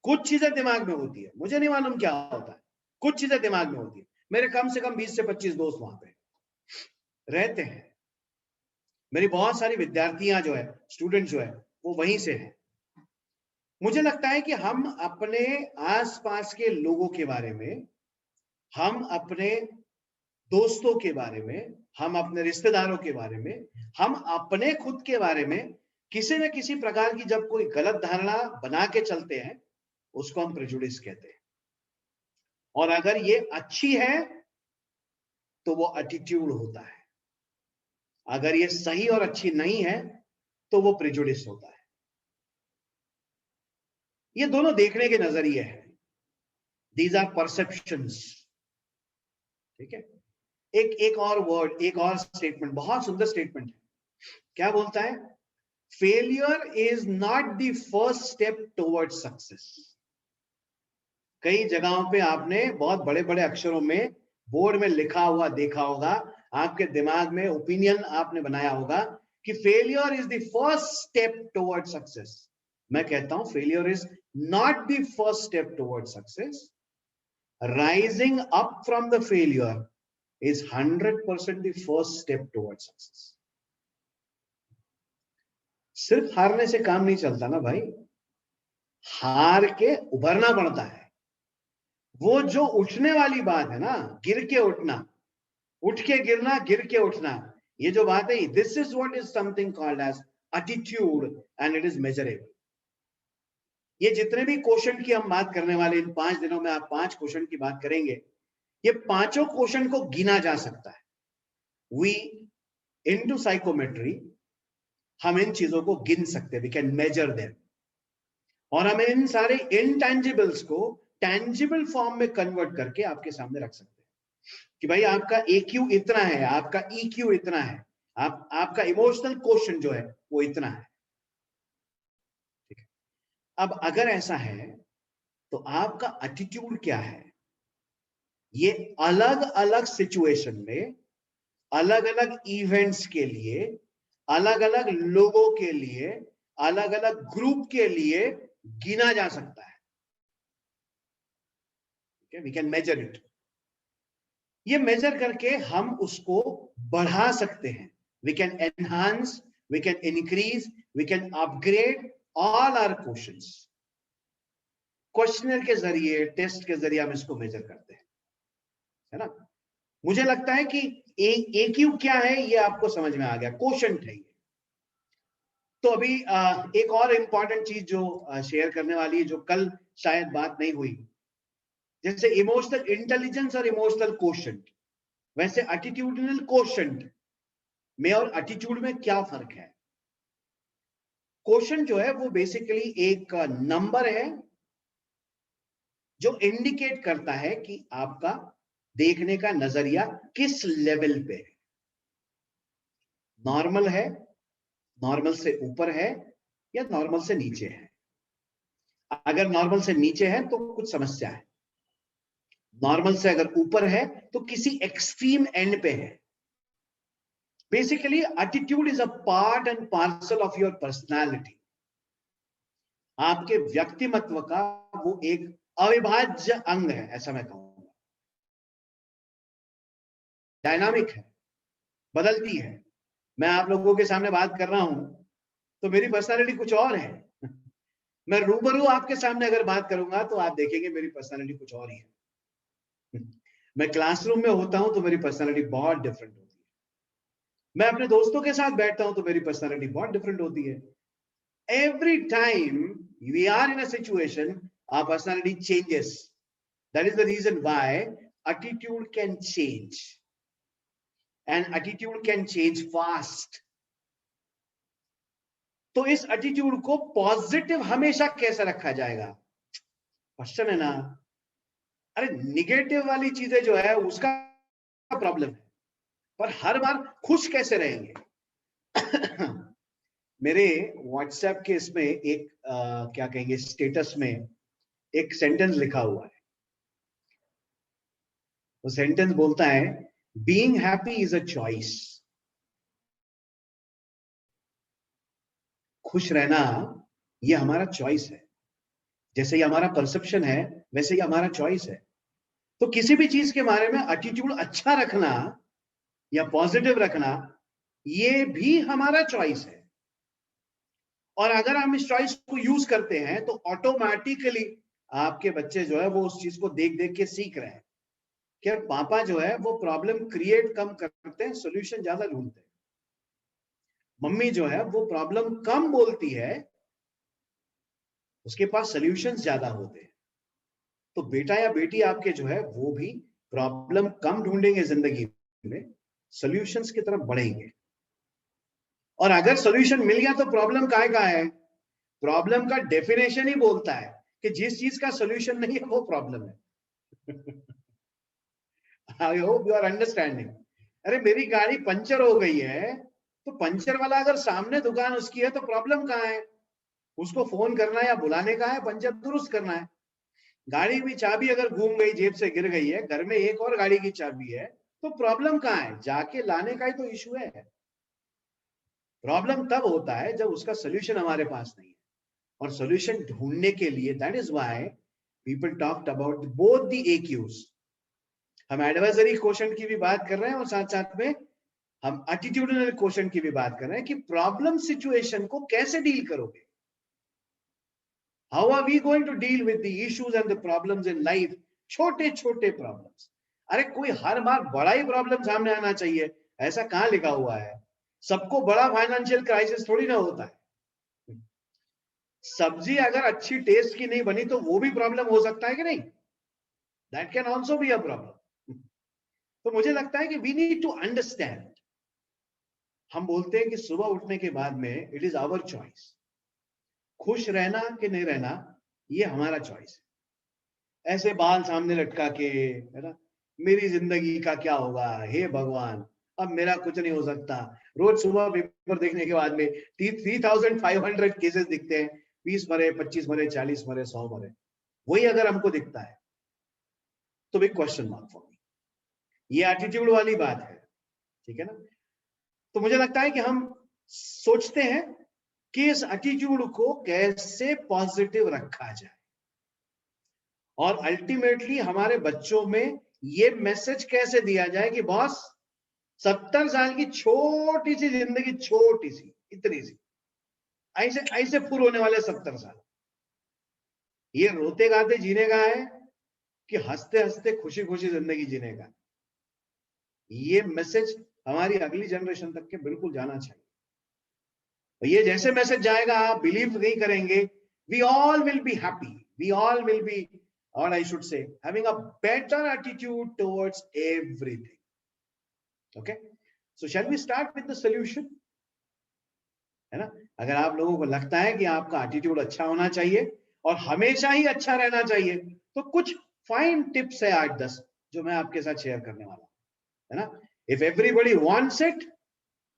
कुछ चीजें दिमाग में होती है, मुझे नहीं मालूम क्या होता है, कुछ चीजें दिमाग में होती है। मेरे कम से कम 20 से 25 दोस्त वहां पे रहते हैं, मेरी बहुत सारी विद्यार्थियां जो है, स्टूडेंट जो है, वो वहीं से है। मुझे लगता है कि हम अपने आसपास के लोगों के बारे में, हम अपने दोस्तों के बारे में, हम अपने रिश्तेदारों के बारे में, हम अपने खुद के बारे में किसी न किसी प्रकार की जब कोई गलत धारणा बना के चलते हैं, उसको हम प्रेजुडिस कहते हैं। और अगर ये अच्छी है तो वो एटीट्यूड होता है, अगर ये सही और अच्छी नहीं है तो वो प्रेजुडिस होता है। ये दोनों देखने के नजरिए हैं। These are perceptions. ठीक है। एक और वर्ड, एक और स्टेटमेंट, बहुत सुंदर स्टेटमेंट है। क्या बोलता है? Failure is not the first step toward success. कई जगहों पे आपने बहुत बड़े बड़े अक्षरों में बोर्ड में लिखा हुआ देखा होगा, आपके दिमाग में ओपिनियन आपने बनाया होगा कि failure is the first step toward success. मैं कहता हूं failure is not the first step toward success. Rising up from the failure is 100% the first step towards success. सिर्फ हारने से काम नहीं चलता ना भाई, हार के उभरना पड़ता है। वो जो उठने वाली बात है ना, गिर के उठना, उठ के गिरना, गिर के उठना, ये जो बात है, this is what is something called as attitude and it is measurable. ये जितने भी क्वेश्चन की हम बात करने वाले, इन 5 दिनों में आप 5 क्वेश्चन की बात करेंगे, ये पांचों क्वेश्चन को गिना जा सकता है। वी इनटू साइकोमेट्री हम इन चीजों को गिन सकते हैं, वी कैन मेजर देम, और हम इन सारे इनटेंजिबल्स को टेंजिबल फॉर्म में कन्वर्ट करके आपके सामने रख सकते हैं कि भाई आपका EQ इतना है, आपका EQ इतना है, आपका इमोशनल क्वेश्चन जो है वो इतना है। ठीक है। अब अगर ऐसा है तो आपका एटीट्यूड क्या है? ये अलग अलग सिचुएशन में, अलग अलग इवेंट्स के लिए, अलग अलग लोगों के लिए, अलग अलग ग्रुप के लिए गिना जा सकता है। We can measure it. ये मेजर करके हम उसको बढ़ा सकते हैं। We can enhance, we can increase, we can upgrade all our questions. Questioner के जरिए, टेस्ट के जरिए हम इसको मेजर करते हैं, है ना। मुझे लगता है कि EQ क्या है ये आपको समझ में आ गया, क्वोशंट है ये। तो अभी एक और इंपॉर्टेंट चीज जो शेयर करने वाली है, जो कल शायद बात नहीं हुई, जैसे इमोशनल इंटेलिजेंस और इमोशनल कोशेंट, वैसे एटीट्यूडनल कोशेंट में और एटीट्यूड में क्या फर्क है? कोशेंट जो है वो बेसिकली एक नंबर है जो इंडिकेट करता है कि आपका देखने का नजरिया किस लेवल पे है। नॉर्मल है, नॉर्मल से ऊपर है, या नॉर्मल से नीचे है। अगर नॉर्मल से नीचे है तो कुछ समस्या है, नॉर्मल से अगर ऊपर है तो किसी एक्सट्रीम एंड पे है। Basically attitude is a part and parcel of your personality. आपके व्यक्तिमत्व का वो एक अविभाज्य अंग है, ऐसा मैं कहूंगा। डायनामिक है, बदलती है। मैं आप लोगों के सामने बात कर रहा हूं तो मेरी पर्सनालिटी कुछ और है। मैं रूबरू आपके सामने अगर बात करूंगा तो आप देखेंगे मेरी पर्सनालिटी कुछ और ही है। मैं क्लासरूम में होता हूं तो मेरी पर्सनालिटी बहुत डिफरेंट होती है। मैं अपने दोस्तों के साथ बैठता हूं तो मेरी पर्सनालिटी बहुत डिफरेंट होती है। Every time we are in a situation, our personality changes. That is the reason why attitude can change, and attitude can change fast. तो इस एटीट्यूड को पॉजिटिव हमेशा कैसे रखा जाएगा, क्वेश्चन है ना। अरे निगेटिव वाली चीजें जो है उसका प्रॉब्लम है, पर हर बार खुश कैसे रहेंगे। मेरे व्हाट्सएप के इसमें एक क्या कहेंगे, स्टेटस में एक सेंटेंस लिखा हुआ है। वो सेंटेंस बोलता है, being happy is a choice. खुश रहना ये हमारा चॉइस है। जैसे ये हमारा परसेप्शन है वैसे ये हमारा चॉइस है। तो किसी भी चीज के बारे में एटीट्यूड अच्छा रखना या पॉजिटिव रखना ये भी हमारा चॉइस है। और अगर हम इस चॉइस को यूज करते हैं तो ऑटोमेटिकली आपके बच्चे जो है वो उस चीज को देख देख के सीख रहे हैं कि पापा जो है वो प्रॉब्लम क्रिएट कम करते हैं, सॉल्यूशन ज्यादा ढूंढते हैं। मम्मी जो है वो प्रॉब्लम कम बोलती है, उसके पास सॉल्यूशंस ज्यादा होते हैं। तो बेटा या बेटी आपके जो है वो भी प्रॉब्लम कम ढूंढेंगे जिंदगी में, सॉल्यूशंस की तरफ बढ़ेंगे। और अगर सॉल्यूशन मिल गया तो प्रॉब्लम काहे का है? प्रॉब्लम का डेफिनेशन ही बोलता है कि जिस चीज का सॉल्यूशन नहीं है वो प्रॉब्लम है। I hope you are understanding. अरे मेरी गाड़ी पंचर हो गई है तो पंचर वाला अगर सामने दुकान उसकी है तो प्रॉब्लम कहाँ है? उसको फोन करना है या बुलाने का है, पंचर दुरुस्त करना है। गाड़ी में चाबी अगर घूम गई, जेब से गिर गई है, घर में एक और गाड़ी की चाबी है, तो प्रॉब्लम कहाँ है? जाके लाने का ही तो इशू है। प्रॉब्लम तब होता है जब उसका सोल्यूशन हमारे पास नहीं है। और सोल्यूशन ढूंढने के लिए that is why people talked about both the EQs। हम एडवाइजरी क्वेश्चन की भी बात कर रहे हैं और साथ साथ में हम एटीट्यूडनल क्वेश्चन की भी बात कर रहे हैं कि प्रॉब्लम सिचुएशन को कैसे डील करोगे। How are we going to deal with the issues and the problems in life? छोटे छोटे प्रॉब्लम्स। अरे कोई हर बार बड़ा ही प्रॉब्लम सामने आना चाहिए ऐसा कहां लिखा हुआ है? सबको बड़ा फाइनेंशियल क्राइसिस थोड़ी ना होता है। सब्जी अगर अच्छी टेस्ट की नहीं बनी तो वो भी प्रॉब्लम हो सकता है कि नहीं? That can also be a problem. तो मुझे लगता है कि वी नीड टू अंडरस्टैंड। हम बोलते हैं कि सुबह उठने के बाद में इट इज आवर चॉइस। खुश रहना कि नहीं रहना ये हमारा चॉइस है। ऐसे बाल सामने लटका के, है ना, मेरी जिंदगी का क्या होगा, हे भगवान अब मेरा कुछ नहीं हो सकता। रोज सुबह पेपर देखने के बाद में 3500 केसेस दिखते हैं, 20 मरे, 25 मरे, 40 मरे, 100 मरे। वही अगर हमको दिखता है तो big question mark for me. ये एटीट्यूड वाली बात है, ठीक है ना। तो मुझे लगता है कि हम सोचते हैं कि इस एटीट्यूड को कैसे पॉजिटिव रखा जाए और अल्टीमेटली हमारे बच्चों में ये मैसेज कैसे दिया जाए कि बॉस 70 साल की छोटी सी जिंदगी, छोटी सी, इतनी सी, ऐसे ऐसे पूरे होने वाले 70 साल, ये रोते गाते जीने का है कि हंसते हंसते खुशी खुशी जिंदगी जीने का? ये मैसेज हमारी अगली जनरेशन तक के बिल्कुल जाना चाहिए। ये जैसे मैसेज जाएगा आप बिलीव नहीं करेंगे, we all will be happy, we all will be or I should say having a better attitude towards everything. Okay, so shall we start with the solution? है ना, अगर आप लोगों को लगता है कि आपका एटीट्यूड अच्छा होना चाहिए और हमेशा ही अच्छा रहना चाहिए, तो कुछ फाइन टिप्स है 8-10 जो मैं आपके साथ शेयर करने वाला हूं, है ना. If everybody wants it,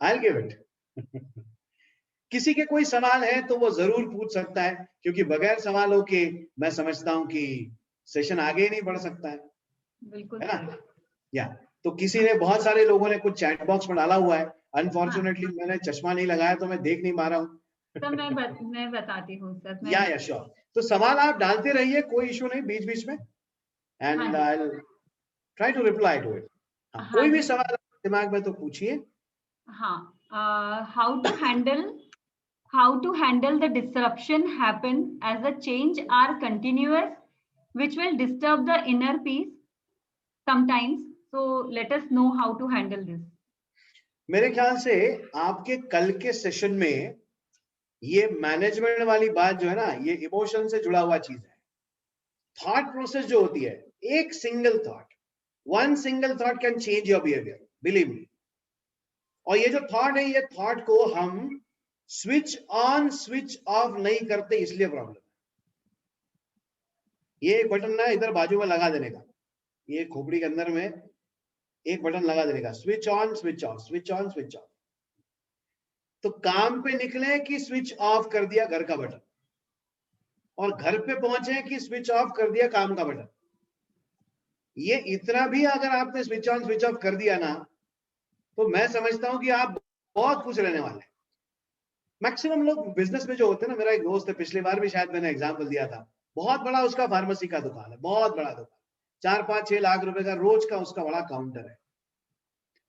I will give it. किसी के कोई सवाल है तो वो जरूर पूछ सकता है, क्योंकि बगैर सवालों के मैं समझता हूं कि सेशन आगे ही नहीं बढ़ सकता है. बिल्कुल है ना. या तो किसी ने, बहुत सारे लोगों ने कुछ चैट बॉक्स में डाला हुआ है. अनफॉर्चुनेटली मैंने चश्मा नहीं लगाया तो मैं देख नहीं पा रहा हूँ. सर मैं बताती हूँ सर. या श्योर. तो सवाल आप डालते रहिए, कोई इशू नहीं, बीच बीच में, and I will try to reply to it. कोई भी सवाल दिमाग में तो पूछिए. हाँ, how to handle the disruption happen as the change are continuous, which will disturb the inner peace sometimes. So let us know how to handle this. मेरे ख्याल से आपके कल के सेशन में ये मैनेजमेंट वाली बात जो है ना, ये इमोशन से जुड़ा हुआ चीज है. थॉट प्रोसेस जो होती है, एक single thought, one single thought can change your behaviour, believe me. और ये जो थॉट है, ये थॉट को हम स्विच ऑन स्विच ऑफ नहीं करते, इसलिए प्रॉब्लम है. ये एक बटन ना इधर बाजू में लगा देने का, ये खोपड़ी के अंदर में एक बटन लगा देने का, switch on switch off, switch on switch off. तो काम पे निकले कि स्विच ऑफ कर दिया घर का बटन, और घर पे पहुंचे कि स्विच ऑफ कर दिया काम का बटन. ये इतना भी अगर आपने स्विच ऑन स्विच ऑफ कर दिया ना, तो मैं समझता हूं कि आप बहुत खुश रहने वाले हैं. मैक्सिमम लोग बिजनेस में जो होते हैं ना, मेरा एक दोस्त है, पिछली बार भी शायद मैंने एग्जांपल दिया था, बहुत बड़ा उसका फार्मेसी का दुकान है, बहुत बड़ा दुकान, 4-5-6 लाख रुपए का रोज का उसका बड़ा काउंटर है.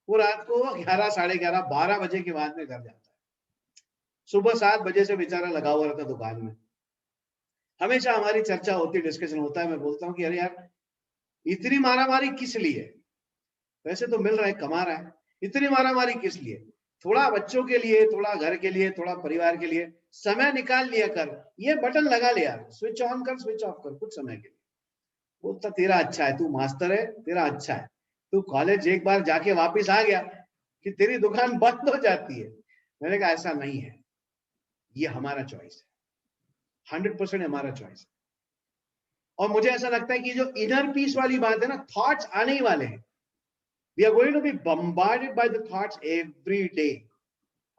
वो रात को 11, 11:30, 12 बजे के बाद में घर जाता है. सुबह 7 बजे से बेचारा लगा हुआ रहता दुकान में. हमेशा हमारी चर्चा होती, डिस्कशन होता है. मैं बोलता हूँ कि अरे यार, इतनी मारामारी किस लिए? पैसे तो मिल रहा है, कमा रहा है, इतनी मारामारी किस लिए? थोड़ा बच्चों के लिए, थोड़ा घर के लिए, थोड़ा परिवार के लिए समय निकाल लिया कर. ये बटन लगा ले यार, स्विच ऑन कर स्विच ऑफ कर कुछ समय के लिए. बोलता तेरा अच्छा है, तू मास्टर है, तेरा अच्छा है, तू कॉलेज एक बार जाके वापस आ गया कि तेरी दुकान बंद हो जाती है. मैंने कहा ऐसा नहीं है, ये हमारा चॉइस है, 100% हमारा चॉइस है. और मुझे ऐसा लगता है कि जो इनर पीस वाली बात है ना, थॉट्स आने ही वाले हैं. We are going to be bombarded by the thoughts every day.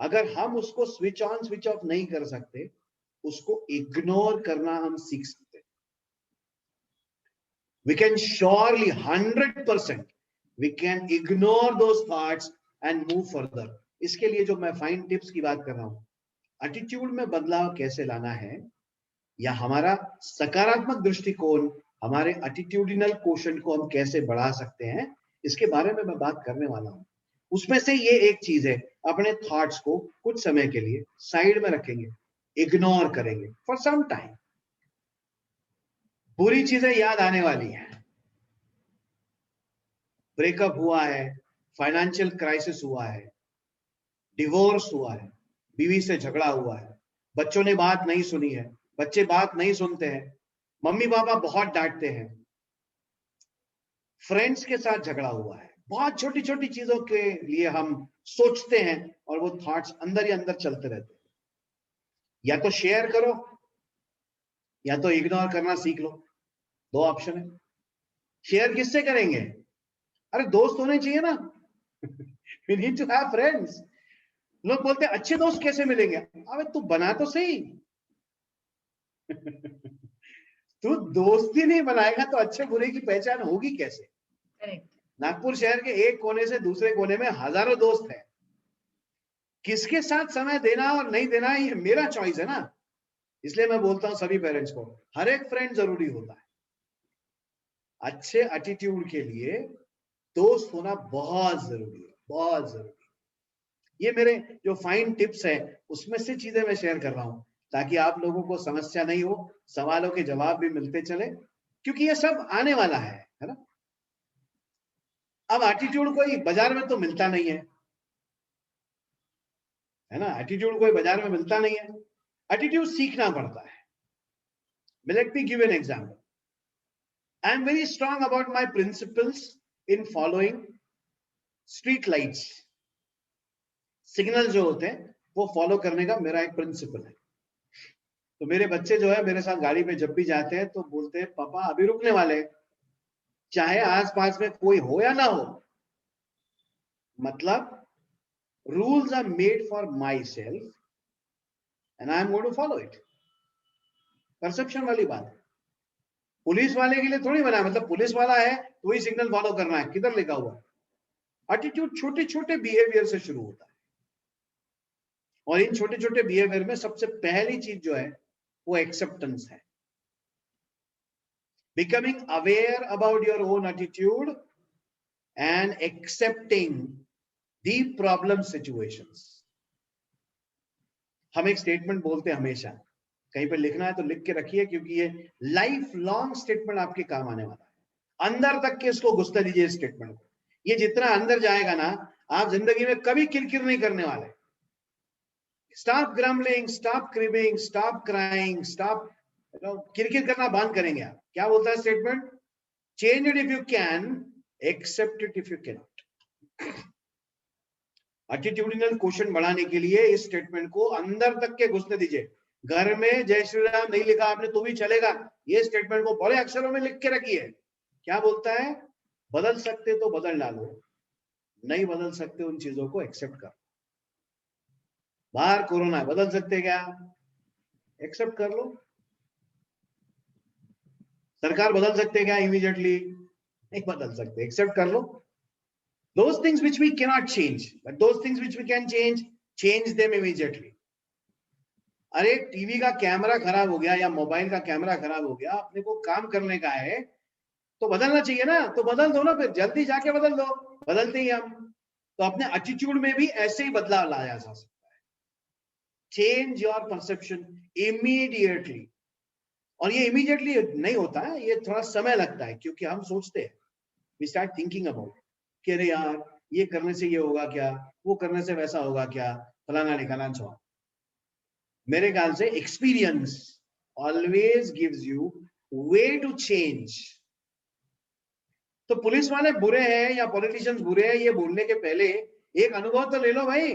अगर हम उसको स्विच ऑन स्विच ऑफ नहीं कर सकते, उसको इग्नोर करना हम सीख सकते हैं. We can surely 100% we can ignore those thoughts and move further. इसके लिए जो मैं फाइन टिप्स की बात कर रहा हूं, एटीट्यूड में बदलाव कैसे लाना है, या हमारा सकारात्मक दृष्टिकोण, हमारे एटीट्यूडिनल क्वोशंट को हम कैसे बढ़ा सकते हैं, इसके बारे में मैं बात करने वाला हूं. उसमें से ये एक चीज है, अपने थॉट्स को कुछ समय के लिए साइड में रखेंगे, इग्नोर करेंगे फॉर सम टाइम. बुरी चीजें याद आने वाली हैं. ब्रेकअप हुआ है, फाइनेंशियल क्राइसिस हुआ है, डिवोर्स हुआ है, बीवी से झगड़ा हुआ है, बच्चों ने बात नहीं सुनी है, बच्चे बात नहीं सुनते हैं, मम्मी पापा बहुत डांटते हैं, फ्रेंड्स के साथ झगड़ा हुआ है. बहुत छोटी छोटी चीजों के लिए हम सोचते हैं और वो थॉट्स अंदर ही अंदर चलते रहते हैं. या तो शेयर करो या तो इग्नोर करना सीख लो. 2 ऑप्शन है. शेयर किससे करेंगे? अरे दोस्त होने चाहिए ना. We need to have friends. लोग बोलते हैं अच्छे दोस्त कैसे मिलेंगे? अबे तू बना तो सही. तू दोस्ती नहीं बनाएगा तो अच्छे बुरे की पहचान होगी कैसे? करेक्ट. नागपुर शहर के एक कोने से दूसरे कोने में हजारों दोस्त हैं. किसके साथ समय देना और नहीं देना, ये मेरा चॉइस है ना. इसलिए मैं बोलता हूं सभी पेरेंट्स को, हर एक फ्रेंड जरूरी होता है. अच्छे एटीट्यूड के लिए दोस्त होना बहुत जरूरी है, बहुत जरूरी है. ये मेरे जो फाइन टिप्स है, उसमें से चीजें मैं शेयर कर रहा हूं, ताकि आप लोगों को समस्या नहीं हो, सवालों के जवाब भी मिलते चले, क्योंकि ये सब आने वाला है ना. अब एटीट्यूड कोई बाजार में तो मिलता नहीं है ना. एटीट्यूड कोई बाजार में मिलता नहीं है. एटीट्यूड सीखना पड़ता है. Late me give an example. I am very strong about my principles in following street lights. Signal जो होते हैं वो फॉलो करने का मेरा एक प्रिंसिपल है. तो मेरे बच्चे जो है मेरे साथ गाड़ी पे जब भी जाते हैं तो बोलते हैं पापा अभी रुकने वाले हैं, चाहे आसपास में कोई हो या ना हो. मतलब rules are made for myself and I am going to follow it. Perception वाली बात है. पुलिस वाले के लिए थोड़ी बना, मतलब पुलिस वाला है तो वही सिग्नल फॉलो करना है, किधर लिखा हुआ? एटीट्यूड छोटे छोटे बिहेवियर से शुरू होता है और इन छोटे छोटे बिहेवियर में सबसे पहली चीज जो है वो एक्सेप्टेंस है. Becoming aware about your own attitude and accepting the problem situations. हम एक स्टेटमेंट बोलते हैं हमेशा, कहीं पे लिखना है तो लिख के रखिए क्योंकि ये लाइफ लॉन्ग स्टेटमेंट आपके काम आने वाला है. अंदर तक के इसको घुसने दीजिए स्टेटमेंट को. ये जितना अंदर जाएगा ना, आप जिंदगी में कभी किरकिर नहीं करने वाले. Stop grumbling, stop cribbing, stop crying, stop किरकिर करना बंद करेंगे आप. क्या बोलता है statement? Change it if you can, accept it if you can नॉट. एटीट्यूडिनल क्वेश्चन बढ़ाने के लिए इस स्टेटमेंट को अंदर तक के घुसने दीजिए. घर में जय श्री राम नहीं लिखा आपने तो भी चलेगा, ये स्टेटमेंट को बड़े अक्षरों में लिख के रखिए. क्या बोलता है? बदल सकते तो बदल डालो, नहीं बदल सकते उन चीजों को एक्सेप्ट करो. बाहर कोरोना है, बदल सकते क्या? एक्सेप्ट कर लो. सरकार बदल सकते क्या इमीडिएटली? नहीं बदल सकते, एक्सेप्ट कर लो. Those things which we cannot change, but those things which we can change them immediately. अरे टीवी का कैमरा खराब हो गया या मोबाइल का कैमरा खराब हो गया, अपने को काम करने का है तो बदलना चाहिए ना, तो बदल दो ना, फिर जल्दी जाके बदल दो. बदलते ही हम तो अपने एटीट्यूड में भी ऐसे ही बदलाव लाया जा सकता है. Change your perception immediately. और ये इमीडिएटली नहीं होता है, ये थोड़ा समय लगता है क्योंकि हम सोचते हैं, वी स्टार्ट थिंकिंग अबाउट कि अरे यार ये करने से ये होगा क्या, वो करने से वैसा होगा क्या, फलाना निकाला छो. मेरे ख्याल से experience always gives you way to change. तो पुलिस वाले बुरे हैं या पॉलिटिशियंस बुरे हैं ये बोलने के पहले एक अनुभव तो ले लो भाई.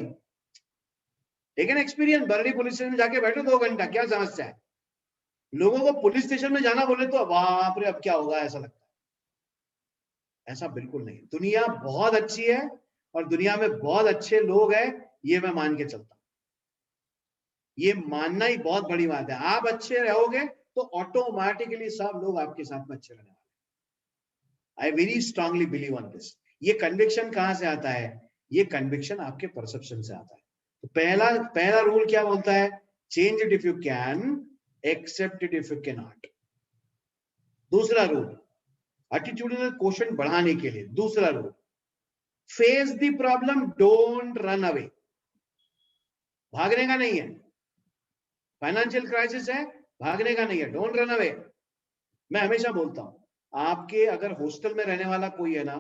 Take an experience. बरड़ी पुलिस स्टेशन में जाके बैठो 2 घंटा, क्या समस्या है? लोगों को पुलिस स्टेशन में जाना बोले तो बाप रे अब क्या होगा ऐसा लगता है. ऐसा बिल्कुल नहीं. दुनिया बहुत अच्छी है और दुनिया में बहुत अच्छे लोग हैं, ये मैं मान के चलता हूं. ये मानना ही बहुत बड़ी बात है. आप अच्छे रहोगे तो ऑटोमेटिकली सब लोग आपके साथ में अच्छे रहने वाले. I very strongly believe on this. ये कन्विक्शन कहां से आता है? ये कन्विक्शन आपके परसेप्शन से आता है. तो पहला रूल क्या बोलता है? Change it if you can, accept it if you can not. दूसरा रूल एटीट्यूडिनल क्वेश्चन बढ़ाने के लिए, दूसरा rule, face the problem, don't run away. भागने का नहीं है. फाइनेंशियल क्राइसिस है, भागने का नहीं है, डोंट रन अवे. मैं हमेशा बोलता हूं, आपके अगर हॉस्टल में रहने वाला कोई है ना,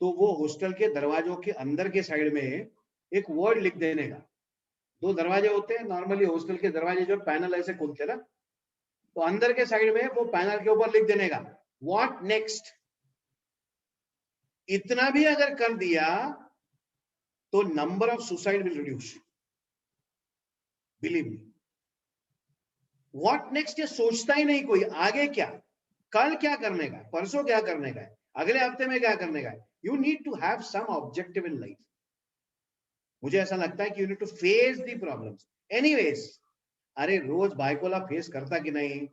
तो वो हॉस्टल के दरवाजों के अंदर के साइड में एक वर्ड लिख देने का. 2 दरवाजे होते हैं नॉर्मली हॉस्टल के दरवाजे, जो पैनल ऐसे खुलते ना, तो अंदर के साइड में वो पैनल के ऊपर लिख देने का व्हाट नेक्स्ट. इतना भी अगर कर दिया तो number of suicide will reduce. Believe me. What next ये सोचता ही नहीं कोई. आगे क्या, कल क्या करने का है, परसों क्या करने का है, अगले हफ्ते में क्या करने का है. You need to have some objective in life. मुझे ऐसा लगता है कि you need to face the problems. Anyways, अरे रोज बायकोला फेस करता की नाही?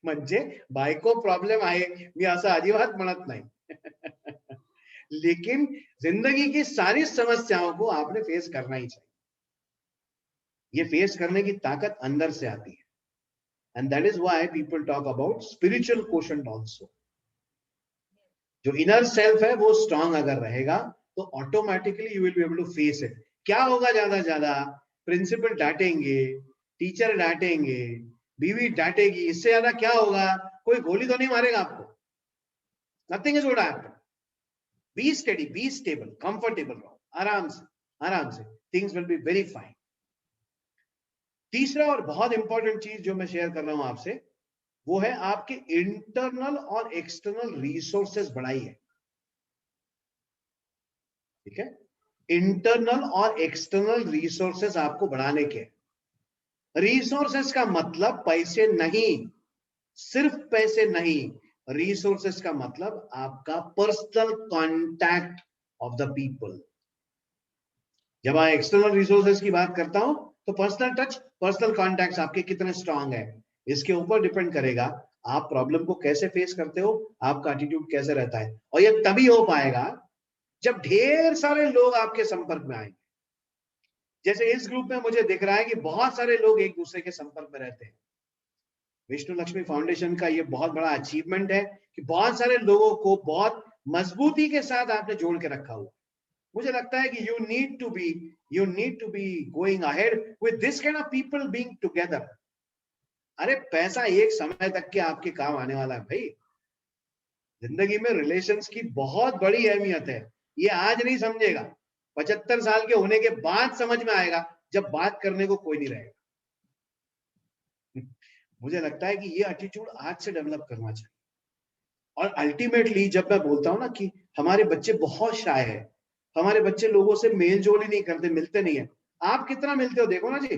म्हणजे बायको प्रॉब्लेम आहे मी असं अजिबात म्हणत नाही. लेकिन जिंदगी की सारी समस्याओं को आपने फेस करना ही चाहिए. ये फेस करने की ताकत अंदर से आती है. And that is why people talk about spiritual quotient also. जो इनर सेल्फ है वो स्ट्रांग अगर रहेगा तो automatically you will be able to face it. क्या होगा? ज्यादा प्रिंसिपल डांटेंगे, टीचर डांटेंगे, बीवी डांटेगी, इससे ज्यादा क्या होगा? कोई गोली तो नहीं मारेगा आपको. Nothing is gonna happen. Be steady, be stable, comfortable रहो, आराम से things will be very fine. तीसरा और बहुत इंपॉर्टेंट चीज जो मैं शेयर कर रहा हूं आपसे, वो है आपके इंटरनल और एक्सटर्नल रिसोर्सेस बढ़ाइए। ठीक है, इंटरनल और एक्सटर्नल रिसोर्सेस आपको बढ़ाने के। रिसोर्सेस का मतलब पैसे नहीं, सिर्फ पैसे नहीं, रिसोर्सेस का मतलब आपका personal contact of the people. जब मैं एक्सटर्नल रिसोर्सेस की बात करता हूं तो पर्सनल टच, पर्सनल कांटेक्ट्स आपके कितने स्ट्रांग है, इसके ऊपर डिपेंड करेगा आप प्रॉब्लम को कैसे फेस करते हो, आपका एटीट्यूड कैसे रहता है। और ये तभी हो पाएगा जब ढेर सारे लोग आपके संपर्क में आएंगे। जैसे इस ग्रुप में मुझे दिख रहा है कि बहुत सारे लोग एक दूसरे के संपर्क में रहते हैं। विष्णु लक्ष्मी फाउंडेशन का ये बहुत बड़ा अचीवमेंट है कि बहुत सारे लोगों को बहुत मजबूती के साथ आपने जोड़ के रखा हुआ। मुझे लगता है कि you need to be going ahead with this kind of people being together. अरे पैसा एक समय तक के आपके काम आने वाला है भाई। जिंदगी में रिलेशंस की बहुत बड़ी अहमियत है। ये आज नहीं समझेगा, 75 साल के होने के बाद समझ में आएगा, जब बात करने को कोई नहीं रहेगा। मुझे लगता है कि ये एटीट्यूड आज से डेवलप करना चाहिए। और अल्टीमेटली जब मैं बोलता हूं ना कि हमारे बच्चे बहुत शाय है, हमारे बच्चे लोगों से मेल जोल ही नहीं करते, मिलते नहीं है। आप कितना मिलते हो देखो ना जी।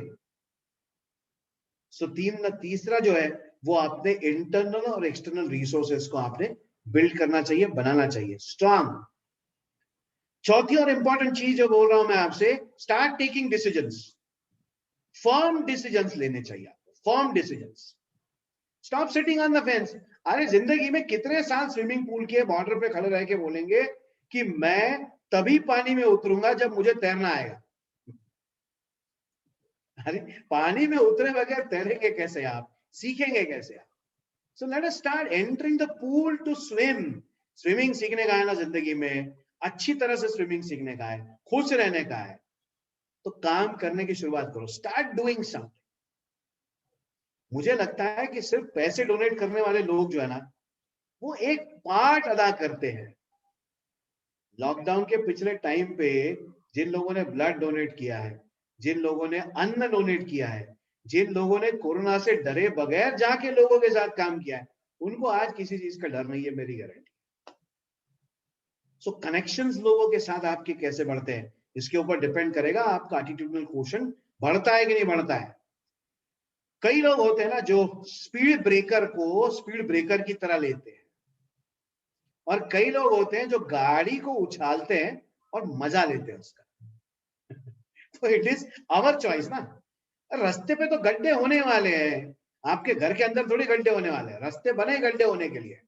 सो तीसरा जो है वो आपने इंटरनल और एक्सटर्नल रिसोर्सेस को आपने बिल्ड करना चाहिए, बनाना चाहिए स्ट्रांग। चौथी और इंपॉर्टेंट चीज जो बोल रहा हूं मैं आपसे, start taking decisions. Firm decisions लेने चाहिए आपको, firm decisions. Stop sitting on the fence. अरे जिंदगी में कितने साल स्विमिंग पूल के बॉर्डर पे खड़े रह के बोलेंगे कि मैं तभी पानी में उतरूंगा जब मुझे तैरना आएगा। अरे पानी में उतरे बगैर तैरेंगे कैसे आप, सीखेंगे कैसे आप? So let us start entering the pool to swim. Swimming सीखने का है ना जिंदगी में, अच्छी तरह से स्विमिंग सीखने का है, खुश रहने का है, तो काम करने की शुरुआत करो। Start doing something. मुझे लगता है कि सिर्फ पैसे डोनेट करने वाले लोग जो है ना, वो एक पार्ट अदा करते हैं। लॉकडाउन के पिछले टाइम पे जिन लोगों ने ब्लड डोनेट किया है, जिन लोगों ने अन्न डोनेट किया है, जिन लोगों ने कोरोना से डरे बगैर जाके लोगों के साथ काम किया है, उनको आज किसी चीज का डर नहीं है, मेरी गारंटी। सो कनेक्शंस लोगों के साथ आपके कैसे बढ़ते हैं, इसके ऊपर डिपेंड करेगा आपका एटीट्यूडल क्वोशंट बढ़ता है कि नहीं बढ़ता है। कई लोग होते हैं ना जो स्पीड ब्रेकर को स्पीड ब्रेकर की तरह लेते हैं, और कई लोग होते हैं जो गाड़ी को उछालते हैं और मजा लेते हैं उसका। तो इट इज आवर चॉइस ना। रास्ते पे तो गड्ढे होने वाले हैं, आपके घर के अंदर थोड़ी गड्ढे होने वाले हैं, रास्ते बने गड्ढे होने के लिए।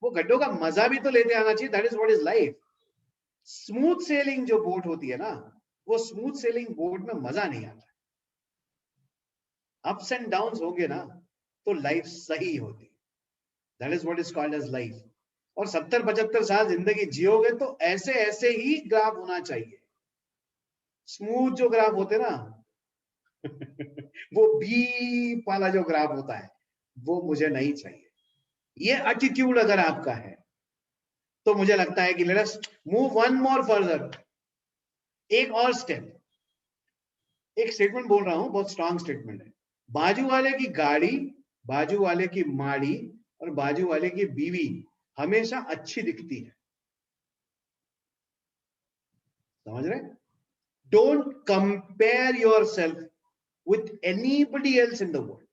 वो गड्ढों का मजा भी तो लेते आना चाहिए। That is what is life. Smooth selling जो बोट होती है ना, वो स्मूथ सेलिंग बोट में मजा नहीं आता। अप्स एंड डाउन्स होंगे ना तो लाइफ सही होती। That is what is called as life. और 70-75 साल जिंदगी जियोगे तो ऐसे ऐसे ही ग्राफ होना चाहिए। स्मूथ जो ग्राफ होते ना वो बीप वाला जो ग्राफ होता है, वो मुझे नहीं चाहिए। ये एटीट्यूड अगर आपका है तो मुझे लगता है कि let us move one more further. एक और स्टेप। एक स्टेटमेंट बोल रहा हूं, बहुत स्ट्रांग स्टेटमेंट है। बाजू वाले की गाड़ी, बाजू वाले की माड़ी और बाजू वाले की बीवी हमेशा अच्छी दिखती है। समझ रहे? Don't compare yourself with anybody else in the world.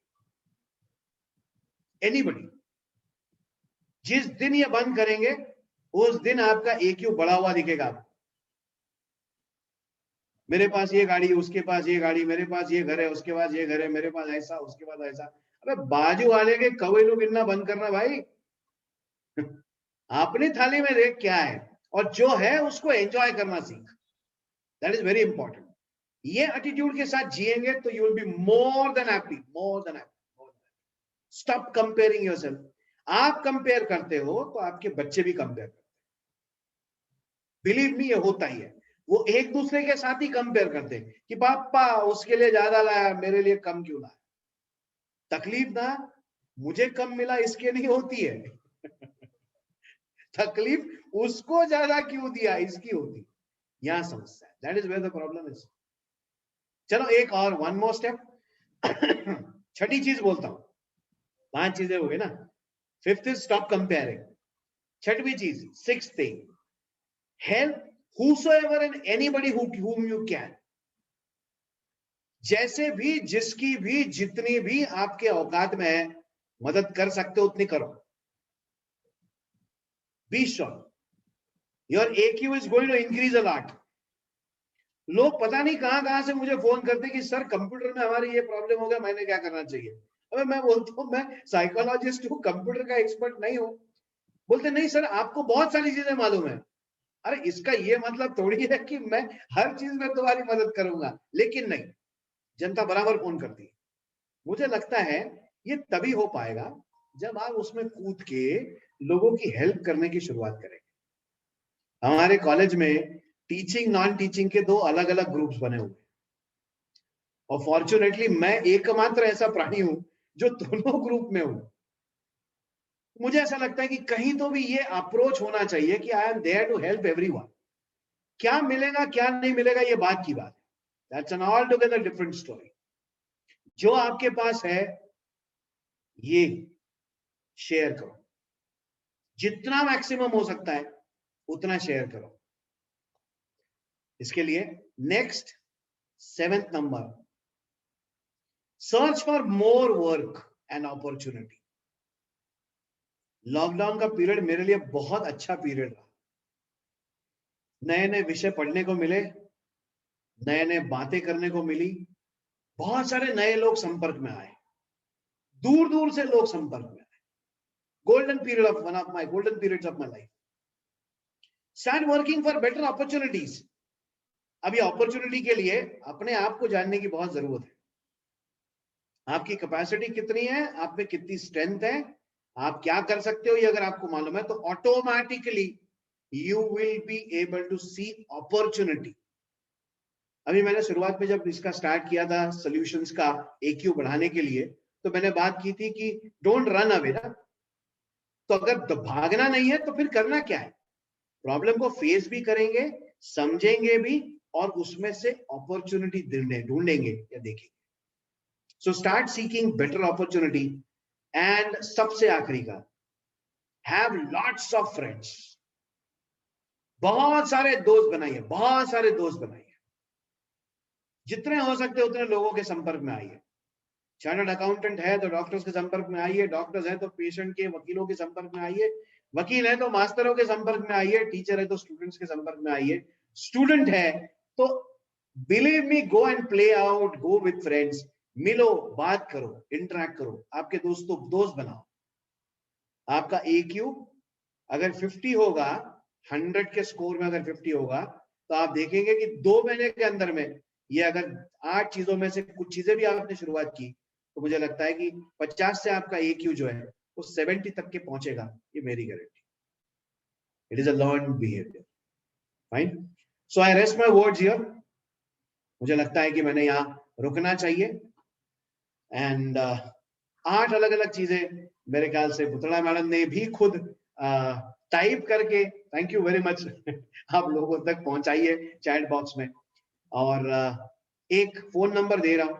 Anybody. जिस दिन ये बंद करेंगे उस दिन आपका EQ बढ़ा हुआ दिखेगा। मेरे पास ये गाड़ी, उसके पास ये गाड़ी, मेरे पास ये घर है, उसके पास ये घर है, मेरे पास ऐसा, उसके पास ऐसा। अबे बाजू वाले के कवेलू गिनना बंद करना भाई। अपनी थाली में देख क्या है, और जो है उसको एंजॉय करना सीख। That is very important. ये एटीट्यूड के साथ जिएंगे तो you will be more than happy, more than happy. Stop comparing yourself. आप कंपेयर करते हो तो आपके बच्चे भी कंपेयर करते हैं। बिलीव मी, ये होता ही है। वो एक दूसरे के साथ ही कंपेयर करते हैं कि पापा उसके लिए ज्यादा लाया, मेरे लिए कम क्यों लाया। तकलीफ ना मुझे कम मिला इसके नहीं होती है तकलीफ उसको ज्यादा क्यों दिया इसकी होती। यहां समस्या है। That is where the problem is. चलो एक और वन मोर स्टेप। छठी चीज बोलता हूं, 5 चीजें हो गई ना. Fifth is stop comparing. छठवीं चीज, sixth thing, help whosoever and anybody whom you can. जैसे भी, जिसकी भी, जितनी भी आपके औकात में है, मदद कर सकते हो उतनी करो. Be sure your AQ is going to increase a lot. लोग पता नहीं कहां से मुझे फोन करते कि सर कंप्यूटर में हमारी ये प्रॉब्लम हो गया, मैंने क्या करना चाहिए. अबे मैं बोलता हूं मैं साइकोलॉजिस्ट हूं, कंप्यूटर का एक्सपर्ट नहीं हूं. बोलते नहीं सर आपको बहुत सारी चीजें मालूम है. अरे इसका ये मतलब थोड़ी है कि मैं हर चीज में तुम्हारी मदद करूंगा. लेकिन नहीं, जनता बराबर फोन करती है. मुझे लगता है ये तभी हो पाएगा जब आप उसमें कूद के लोगों की हेल्प करने की शुरुआत करेंगे. हमारे कॉलेज में टीचिंग नॉन टीचिंग के 2 अलग अलग ग्रुप्स बने हुए, और फॉर्चुनेटली मैं एकमात्र ऐसा प्राणी हूं जो दोनों ग्रुप में हूं. मुझे ऐसा लगता है कि कहीं तो भी ये अप्रोच होना चाहिए कि I am there to help everyone. क्या मिलेगा क्या नहीं मिलेगा ये बात की बात है. That's an all together different story. जो आपके पास है ये शेयर करो, जितना मैक्सिमम हो सकता है उतना शेयर करो. इसके लिए next 7th number, search for more work and opportunity. Lockdown का पीरियड मेरे लिए बहुत अच्छा पीरियड रहा. नए नए विषय पढ़ने को मिले, नए नए बातें करने को मिली, बहुत सारे नए लोग संपर्क में आए, दूर दूर से लोग संपर्क में आए. Golden period of one of my golden periods of my life. Start working for better opportunities. अभी अपॉर्चुनिटी के लिए अपने आप को जानने की बहुत जरूरत है. आपकी कैपेसिटी कितनी है, आप में कितनी स्ट्रेंथ है, आप क्या कर सकते हो, ये अगर आपको मालूम है तो automatically you will be able to see opportunity. अभी मैंने शुरुआत में जब इसका स्टार्ट किया था सॉल्यूशंस का AQ बढ़ाने के लिए, तो मैंने बात की थी कि डोंट रन अवे ना. तो अगर भागना नहीं है तो फिर करना क्या है, प्रॉब्लम को फेस भी करेंगे, समझेंगे भी, और उसमें से अपॉर्चुनिटी ढूंढेंगे या देखेंगे. So start seeking better opportunity. And सबसे आखिरी का, हैव लॉट्स ऑफ फ्रेंड्स. बहुत सारे दोस्त बनाइए, बहुत सारे दोस्त बनाइए. जितने हो सकते उतने लोगों के संपर्क में आइए. चार्टर्ड अकाउंटेंट है तो डॉक्टर्स के संपर्क में आइए, डॉक्टर्स है तो पेशेंट के, वकीलों के संपर्क में आइए, वकील है तो मास्टरों के संपर्क में आइए, टीचर है तो स्टूडेंट्स के संपर्क में आइए, स्टूडेंट है तो believe me, go and play out, go with friends. मिलो, बात करो, इंटरेक्ट करो, आपके दोस्त बनाओ. आपका AQ अगर 50 होगा, 100 के स्कोर में अगर 50 होगा, तो आप देखेंगे कि 2 महीने के अंदर में ये अगर 8 चीजों में से कुछ चीजें भी आपने शुरुआत की, तो मुझे लगता है कि 50 से आपका AQ जो है वो 70 तक के पहुंचेगा. ये मेरी guarantee. It is a learned behaviour. Fine. So I rest my words here. मुझे लगता है कि मैंने यहाँ रुकना चाहिए. एंड 8 अलग अलग चीजें मेरे ख्याल से पुतला मैडम ने भी खुद टाइप करके, थैंक यू वेरी मच, आप लोगों तक पहुंचाइए चैट बॉक्स में. और एक फोन नंबर दे रहा हूं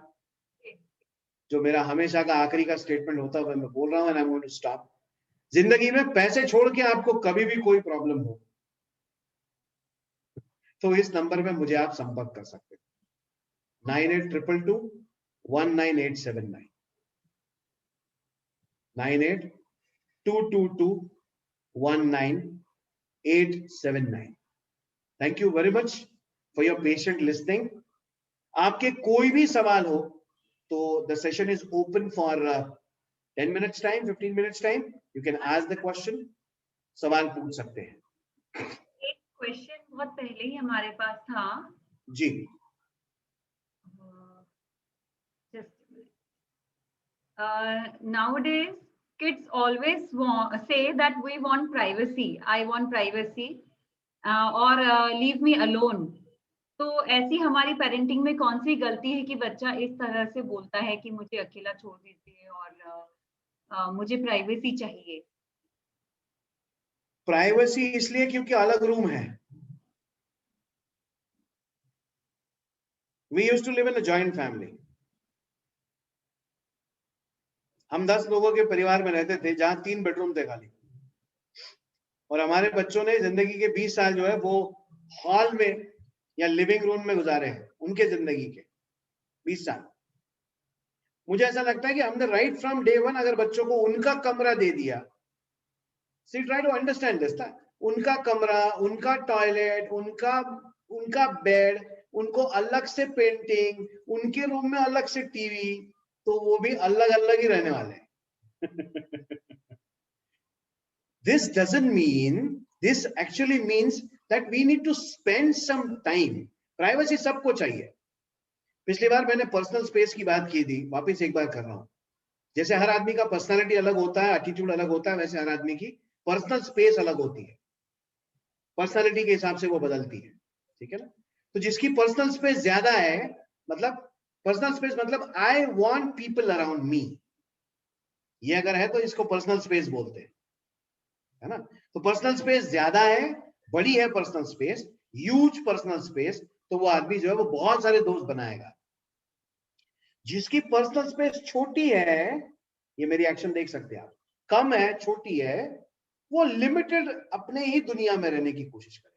जो मेरा हमेशा का आखिरी का स्टेटमेंट होता है, मैं बोल रहा हूं, and I am going to stop. जिंदगी में पैसे छोड़ के आपको कभी भी कोई प्रॉब्लम हो तो इस नंबर में मुझे आप संपर्क कर सकते हैं. 9822219879, 9822219879. Thank you very much for your patient listening. आपके कोई भी सवाल हो तो the session is open for 10 minutes time, 15 minutes time. You can ask the question. सवाल पूछ सकते हैं. एक क्वेश्चन बहुत पहले ही हमारे पास था जी. nowadays kids always say that we want privacy, I want privacy, or leave me alone. तो ऐसी हमारी पेरेंटिंग में कौन सी गलती है कि बच्चा इस तरह से बोलता है कि मुझे अकेला छोड़ दीजिए और मुझे प्राइवेसी चाहिए. प्राइवेसी इसलिए क्योंकि अलग रूम है. We used to live in a joint family. हम 10 लोगों के परिवार में रहते थे जहां 3 बेडरूम थे खाली, और हमारे बच्चों ने जिंदगी के 20 साल जो है वो हॉल में या लिविंग रूम में गुजारे हैं, उनके जिंदगी के 20 साल। मुझे ऐसा लगता है कि हमने राइट फ्रॉम डे वन अगर बच्चों को उनका कमरा दे दिया, सी ट्राई टू अंडरस्टैंड दिस, उनका कमरा, उनका टॉयलेट, उनका बेड, उनको अलग से पेंटिंग, उनके रूम में अलग से टीवी, तो वो भी अलग अलग ही रहने वाले हैं। This doesn't mean, this actually means that we need to spend some time. Privacy सबको चाहिए। पिछली बार मैंने पर्सनल स्पेस की बात की थी, वापस एक बार कर रहा हूं। जैसे हर आदमी का पर्सनालिटी अलग होता है, एटीट्यूड अलग होता है, वैसे हर आदमी की पर्सनल स्पेस अलग होती है, पर्सनालिटी के हिसाब से वो बदलती है, ठीक है ना। तो जिसकी पर्सनल स्पेस ज्यादा है, मतलब पर्सनल स्पेस मतलब I want people around me, ये अगर है तो इसको पर्सनल स्पेस बोलते हैं, है ना। तो पर्सनल स्पेस ज्यादा है, बड़ी है personal space, huge personal space, तो वो आदमी जो है वो बहुत सारे दोस्त बनाएगा। जिसकी पर्सनल स्पेस छोटी है, ये मेरी एक्शन देख सकते हैं आप, कम है, छोटी है, वो लिमिटेड अपने ही दुनिया में रहने की कोशिश करेगा।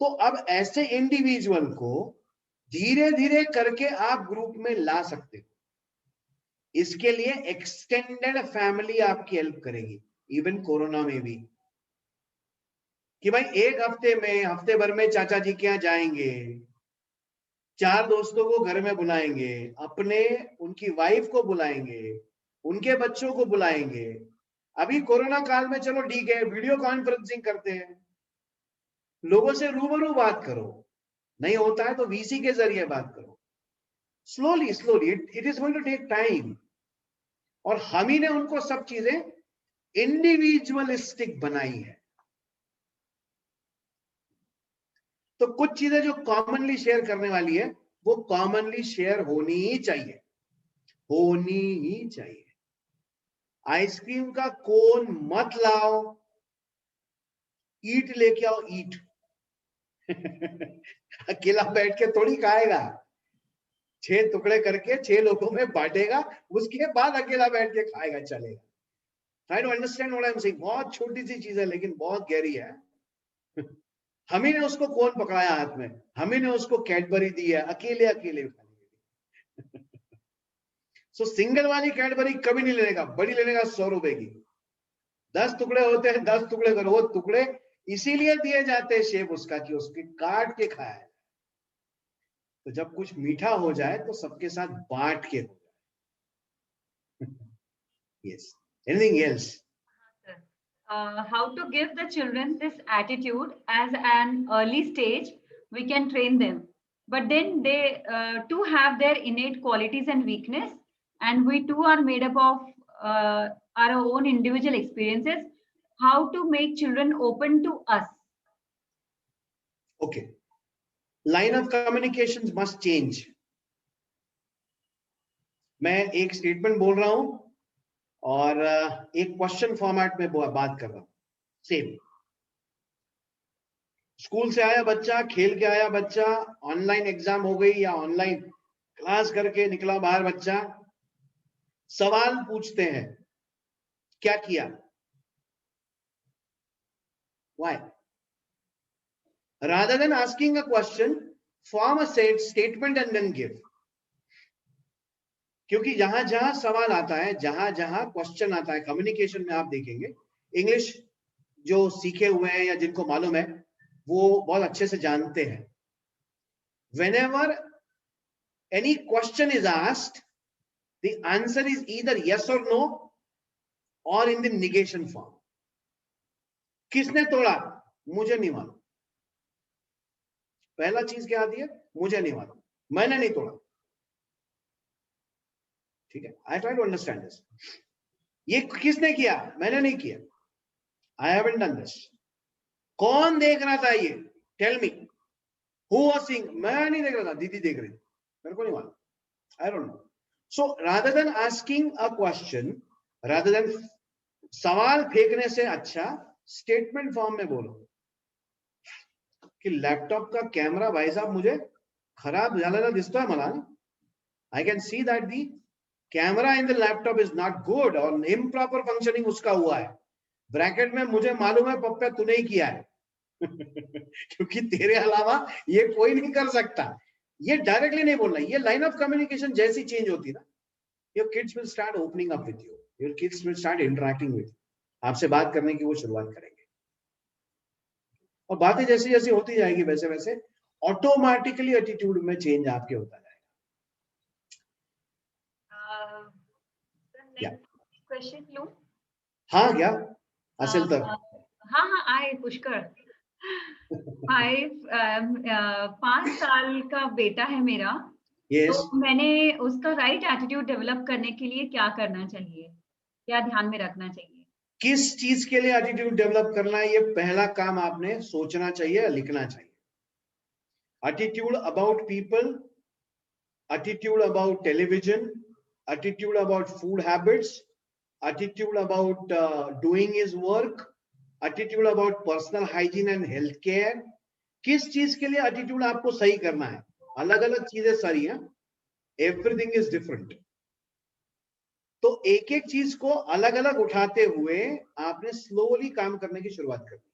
तो अब ऐसे इंडिविजुअल को धीरे धीरे करके आप ग्रुप में ला सकते हो। इसके लिए एक्सटेंडेड फैमिली आपकी हेल्प करेगी, इवन कोरोना में भी, कि भाई एक हफ्ते में, हफ्ते भर में चाचा जी के यहाँ जाएंगे, 4 दोस्तों को घर में बुलाएंगे, अपने उनकी वाइफ को बुलाएंगे, उनके बच्चों को बुलाएंगे। अभी कोरोना काल में चलो ठीक है, वीडियो कॉन्फ्रेंसिंग करते हैं, लोगों से रूबरू बात करो, नहीं होता है तो वीसी के जरिए बात करो। Slowly slowly it is going to take time. और हम ही ने उनको सब चीजें इंडिविजुअलिस्टिक बनाई है। तो कुछ चीजें जो कॉमनली शेयर करने वाली है, वो कॉमनली शेयर होनी ही चाहिए, होनी ही चाहिए। आइसक्रीम का कोन मत लाओ, ईट लेके आओ, ईट। अकेला बैठ के थोड़ी खाएगा, 6 टुकड़े करके 6 लोगों में बांटेगा, उसके बाद अकेला बैठ के खाएगा, चलेगा। Try to understand what I am saying. बहुत छोटी सी चीज है लेकिन बहुत गहरी है। हम ही ने उसको कोन पकड़ाया हाथ में, हम ही ने उसको कैडबरी दी है, अकेले अकेले खाने। सो सिंगल वाली कैडबरी कभी नहीं लेने का, बड़ी लेने का 100 रुपए की। 10 टुकड़े होते हैं, 10 टुकड़े करो। वो टुकड़े इसीलिए दिए जाते हैं शेप उसका कि उसके काट के खाया है। तो जब कुछ मीठा हो जाए तो सबके साथ बांट के हो जाए। Yes, anything else? How to give the children this attitude as an early stage, we can train them, but then they too have their innate qualities and weakness, and we too are made up of our own individual experiences. How to make children open to us? Okay, line of communications must change. मैं एक statement बोल रहा हूं और एक question format में बात कर रहा हूं। सेम, स्कूल से आया बच्चा, खेल के आया बच्चा, ऑनलाइन एग्जाम हो गई या ऑनलाइन क्लास करके निकला बाहर बच्चा, सवाल पूछते हैं, क्या किया? Why? Rather than asking a question, form a statement and then give. क्योंकि जहां जहां सवाल आता है, जहां जहां क्वेश्चन आता है, कम्युनिकेशन में आप देखेंगे, इंग्लिश जो सीखे हुए हैं या जिनको मालूम है वो बहुत अच्छे से जानते हैं। Whenever any question is asked, the answer is either yes or no or in the negation form. किसने तोड़ा? मुझे नहीं मालूम। पहला चीज क्या आती है? मुझे नहीं मालूम, मैंने नहीं तोड़ा। ठीक है, I try to understand this. ये किसने किया? मैंने नहीं किया, आई हैवंट डन दिस। कौन देख रहा था ये? Tell me, who was seeing? मैं नहीं देख रहा था, दीदी देख रही थी, मेरे को नहीं मालूम, I don't know. So rather than asking a question, rather than सवाल फेंकने से अच्छा स्टेटमेंट फॉर्म में बोलो की लॅपटॉप का कॅमेरा भाई साहब मुझे खराब झालेला दिसतोय मला, I can see that the camera in the laptop is not good और इम्प्रॉपर फंक्शनिंग उसका हुआ है, ब्रैकेट में मुझे मालूम है पप्पा तूने ही किया है क्योंकि तेरे अलावा ये कोई नहीं कर सकता। ये डायरेक्टली नहीं बोलना, ये लाइन ऑफ कम्युनिकेशन जैसी चेंज होती ना, your kids will start opening up with you, your kids will start interacting with, आपसे बात करने की वो शुरुआत करेंगे और बातें जैसी जैसी होती जाएगी वैसे वैसे ऑटोमेटिकली एटीट्यूड में चेंज आपके होता जाएगा। क्वेश्चन लो। हाँ क्या असल तक हाँ हाँ आए पुष्कर। 5 साल का बेटा है मेरा। यस, तो मैंने उसका राइट एटीट्यूड डेवलप करने के लिए क्या करना चाहिए, क्या ध्यान में रखना चाहिए? किस चीज के लिए एटीट्यूड डेवलप करना है, ये पहला काम आपने सोचना चाहिए, लिखना चाहिए। Attitude about people, attitude about television, attitude about food habits, attitude about doing his work, attitude about personal hygiene and health care. किस चीज के लिए एटीट्यूड आपको सही करना है, अलग अलग चीजें सारी हैं, एवरीथिंग इज डिफरेंट। तो एक एक चीज को अलग अलग उठाते हुए आपने स्लोली काम करने की शुरुआत करनी।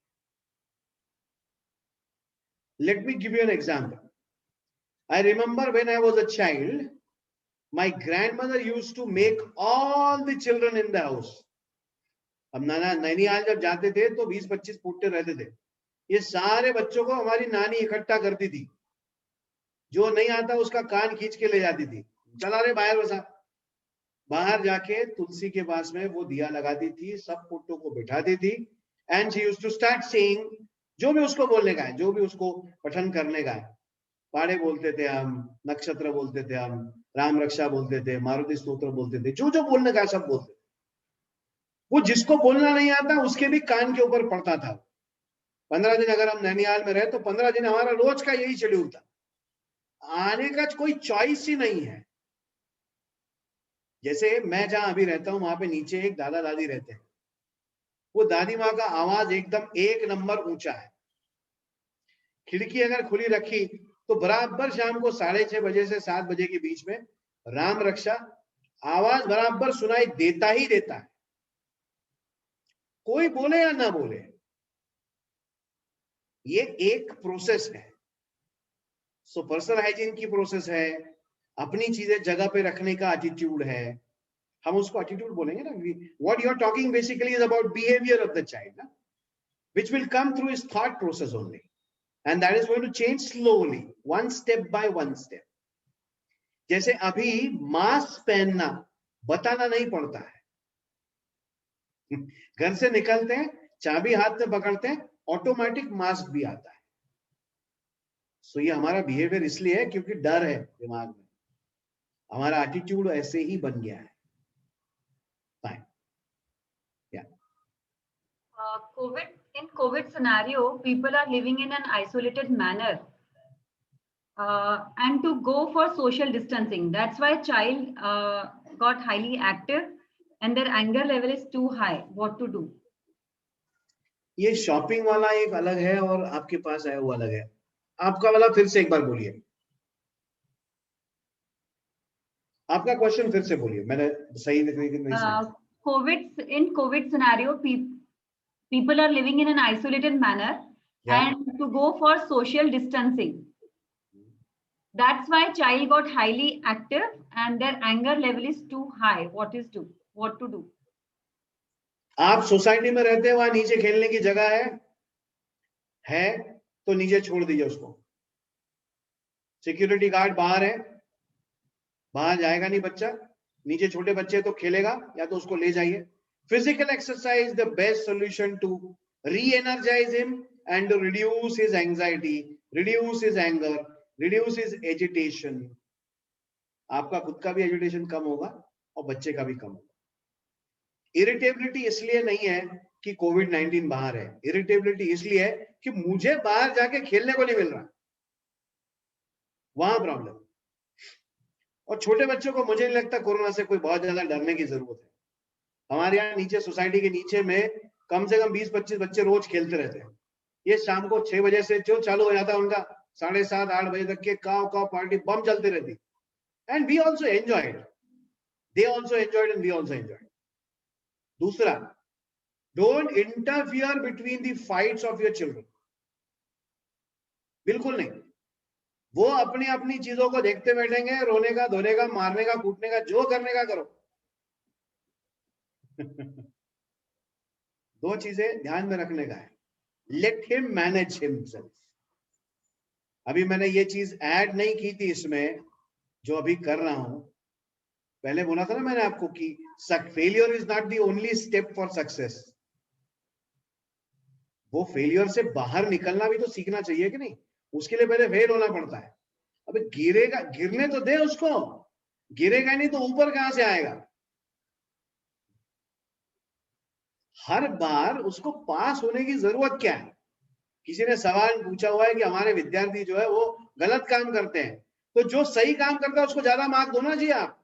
Let me give you an example. I remember when I was a child, my grandmother used to make all the children in the house. हम नैनीताल जब जाते थे तो 20-25 पुट्टे रहते थे, ये सारे बच्चों को हमारी नानी इकट्ठा करती थी, जो नहीं आता उसका कान खींच के ले जाती थी, चला रे बाहर बसा। बाहर जाके तुलसी के पास में वो दिया लगाती थी, सब पुट्टों को बिठाती थी and she used to start saying, जो भी उसको बोलने का है, जो भी उसको पठन करने का है। पाड़े बोलते थे हम, नक्षत्र बोलते थे हम, राम रक्षा बोलते थे, मारुति स्तोत्र बोलते थे, जो जो बोलने का सब बोलते थे। वो जिसको बोलना नहीं आता उसके भी कान के ऊपर पड़ता था। 15 दिन अगर हम नैनीताल में रहे तो 15 दिन हमारा रोज का यही शेड्यूल था, आने का कोई चॉइस ही नहीं है। जैसे मैं जहां अभी रहता हूं वहां पे नीचे एक दादा दादी रहते हैं, वो दादी माँ का आवाज एकदम 1 नंबर ऊंचा है। खिड़की अगर खुली रखी तो बराबर शाम को 6:30 बजे से 7 बजे के बीच में राम रक्षा आवाज बराबर सुनाई देता ही देता है, कोई बोले या ना बोले। ये एक प्रोसेस है। सो पर्सनल हाइजीन की प्रोसेस है, अपनी चीजें जगह पे रखने का एटीट्यूड है, हम उसको एटीट्यूड बोलेंगे ना। What you are talking basically is about behaviour of the child, which will come through his thought process only, and that is going to change slowly, one step by one step. जैसे अभी mask पहनना बताना नहीं पड़ता है, घर से निकलते हैं, चाबी हाथ में पकड़ते हैं, ऑटोमेटिक मास्क भी आता है। सो ये हमारा बिहेवियर इसलिए है क्योंकि डर है दिमाग में, हमारा एटीट्यूड ऐसे ही बन गया है। फाइन, या COVID scenario, people are living in an isolated manner, and to go for social distancing. That's why child got highly active, and their anger level is too high. What to do? ये shopping वाला एक अलग है और आपके पास आया वो अलग है। आपका वाला फिर से एक बार बोलिए, आपका क्वेश्चन फिर से बोलिए, मैंने सही नहीं सुना। COVID scenario, people are living in an isolated manner, and to go for social distancing. That's why child got highly active and their anger level is too high. What to do? आप society में रहते हैं, वहां नीचे खेलने की जगह है तो नीचे छोड़ दीजिए उसको। सिक्योरिटी गार्ड बाहर है, बाहर जाएगा नहीं बच्चा, नीचे छोटे बच्चे तो खेलेगा, या तो उसको ले जाइए। Physical exercise the best solution to re-energise him and reduce his anxiety, reduce his anger, reduce his agitation. आपका खुद का भी एजिटेशन कम होगा और बच्चे का भी कम होगा। इरिटेबिलिटी इसलिए नहीं है कि कोविड-19 बाहर है, इरिटेबिलिटी इसलिए है कि मुझे बाहर जाके खेलने को नहीं मिल रहा, वहां प्रॉब्लम। और छोटे बच्चों को मुझे नहीं लगता कोरोना से कोई बहुत ज्यादा डरने की जरूरत है। हमारे यहाँ नीचे सोसाइटी के नीचे में कम से कम 20-25 बच्चे रोज खेलते रहते हैं। ये शाम को 6 बजे से जो चालू हो जाता है उनका, 7:30-8 बजे तक के काव काव पार्टी बम चलती रहती, and we also enjoy it. They also enjoyed and we also enjoyed. दूसरा, don't interfere between the fights of your children. बिल्कुल नहीं. वो अपनी अपनी चीजों को देखते बैठेंगे, रोने का, धोने का, मारने का, कूटने का, जो करने का करो. दो चीजें ध्यान में रखने का है. Let him manage himself. अभी मैंने ये चीज ऐड नहीं की थी इसमें, जो अभी कर रहा हूं. पहले बोला था ना मैंने आपको कि failure is not the only step for success. वो फेलियर से बाहर निकलना भी तो सीखना चाहिए कि नहीं. उसके लिए पहले फेल होना पड़ता है. अबे गिरेगा, गिरने तो दे उसको. गिरेगा नहीं तो ऊपर कहां से आएगा. हर बार उसको पास होने की जरूरत क्या है. किसी ने सवाल पूछा हुआ है कि हमारे विद्यार्थी जो है वो गलत काम करते हैं, तो जो सही काम करता है उसको ज्यादा मार्क दो ना जी आप,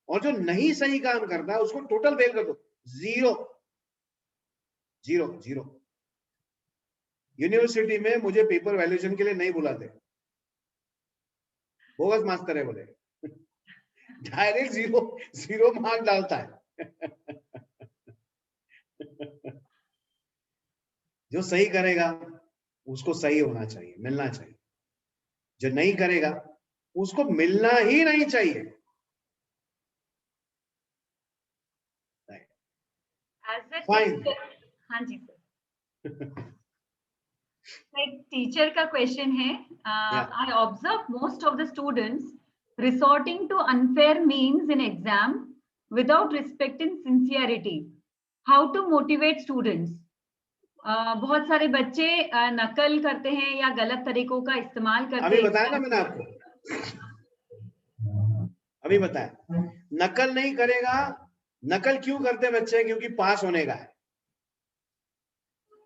और जो नहीं सही काम करता है उसको टोटल फेल कर दो. 0 0 0. यूनिवर्सिटी में मुझे पेपर वैल्यूएशन के लिए नहीं बुलाते. बोगस मास्टर है बोले. डायरेक्ट 0 मार्क डालता है. जो सही करेगा उसको सही होना चाहिए, मिलना चाहिए. जो नहीं करेगा उसको मिलना ही नहीं चाहिए. Fine. हाँ जी सर. एक टीचर का क्वेश्चन है. I observe most of the students resorting to unfair means in exam without respecting sincerity. How to motivate students? बहुत सारे बच्चे नकल करते हैं या गलत तरीकों का इस्तेमाल करते हैं. अभी बताया ना मैंने आपको, अभी बताया. नकल नहीं करेगा. नकल क्यों करते हैं बच्चे? क्योंकि पास होने का है.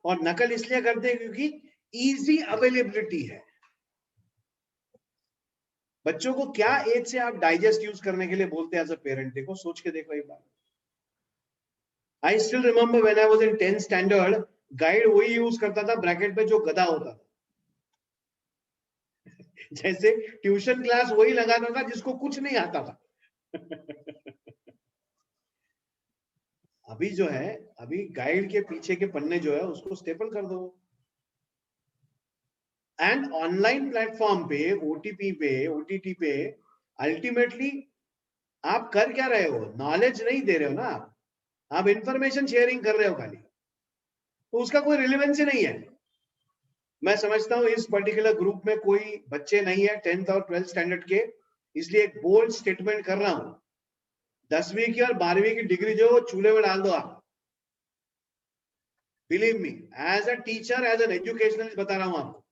और नकल इसलिए करते हैं क्योंकि इजी अवेलेबिलिटी है. बच्चों को क्या एज से आप डाइजेस्ट यूज करने के लिए बोलते हैं एज अ पेरेंट? देखो, सोच के देखो एक बार. I still remember when I was in 10th standard, guide वही यूज करता था ब्रैकेट पे जो गधा होता था. जैसे ट्यूशन क्लास वही लगाता था जिसको कुछ नहीं आता था. अभी जो है, अभी गाइड के पीछे के पन्ने जो है उसको स्टेपल कर दो. एंड ऑनलाइन प्लेटफॉर्म पे, ओटीपी पे, ओटीटी पे अल्टीमेटली आप कर क्या रहे हो? नॉलेज नहीं दे रहे हो ना आप इंफॉर्मेशन शेयरिंग कर रहे हो खाली. तो उसका कोई रिलेवेंस ही नहीं है. मैं समझता हूं इस पर्टिकुलर ग्रुप में कोई बच्चे नहीं है 10th और 12th स्टैंडर्ड के, इसलिए एक बोल्ड स्टेटमेंट कर रहा हूं. 10वीं की और 12वीं की डिग्री जो चूल्हे में डाल दो आप. Believe me, as a teacher, as an educationalist बता रहा हूं आपको.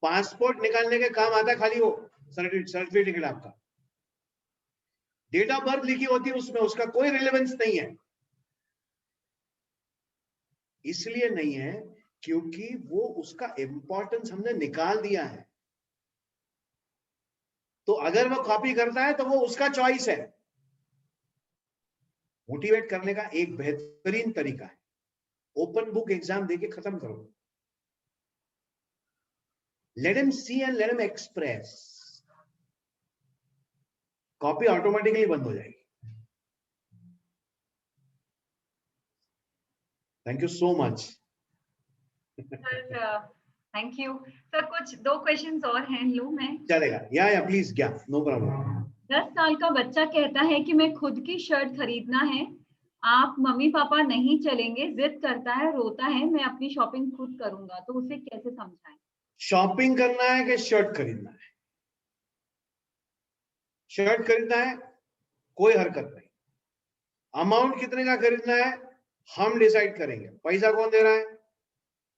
पासपोर्ट निकालने के काम आता है खाली वो सर्टिफिकेट आपका. डेट ऑफ बर्थ लिखी होती है उसमें, उसका कोई रिलेवेंस नहीं है. इसलिए नहीं है क्योंकि वो उसका इंपॉर्टेंस हमने निकाल दिया है. तो अगर वो कॉपी करता है तो वो उसका चॉइस है. मोटिवेट करने का एक बेहतरीन तरीका है, ओपन बुक एग्जाम देके खत्म करो. Let him see and let him express. Copy automatically बंद हो जाएगी. Thank you so much. Sir thank you sir. कुछ 2 क्वेश्चंस और हैं, लूं मैं? चलेगा. या प्लीज, क्या, नो प्रॉब्लम. 10 साल का बच्चा कहता है कि मैं खुद की शर्ट खरीदना है, आप मम्मी पापा नहीं चलेंगे, जिद करता है, रोता है, मैं अपनी शॉपिंग खुद करूंगा, तो उसे कैसे समझाएं? शॉपिंग करना है कि शर्ट खरीदना है? शर्ट खरीदना है, कोई हरकत नहीं. अमाउंट कितने का खरीदना है हम डिसाइड करेंगे. पैसा कौन दे रहा है?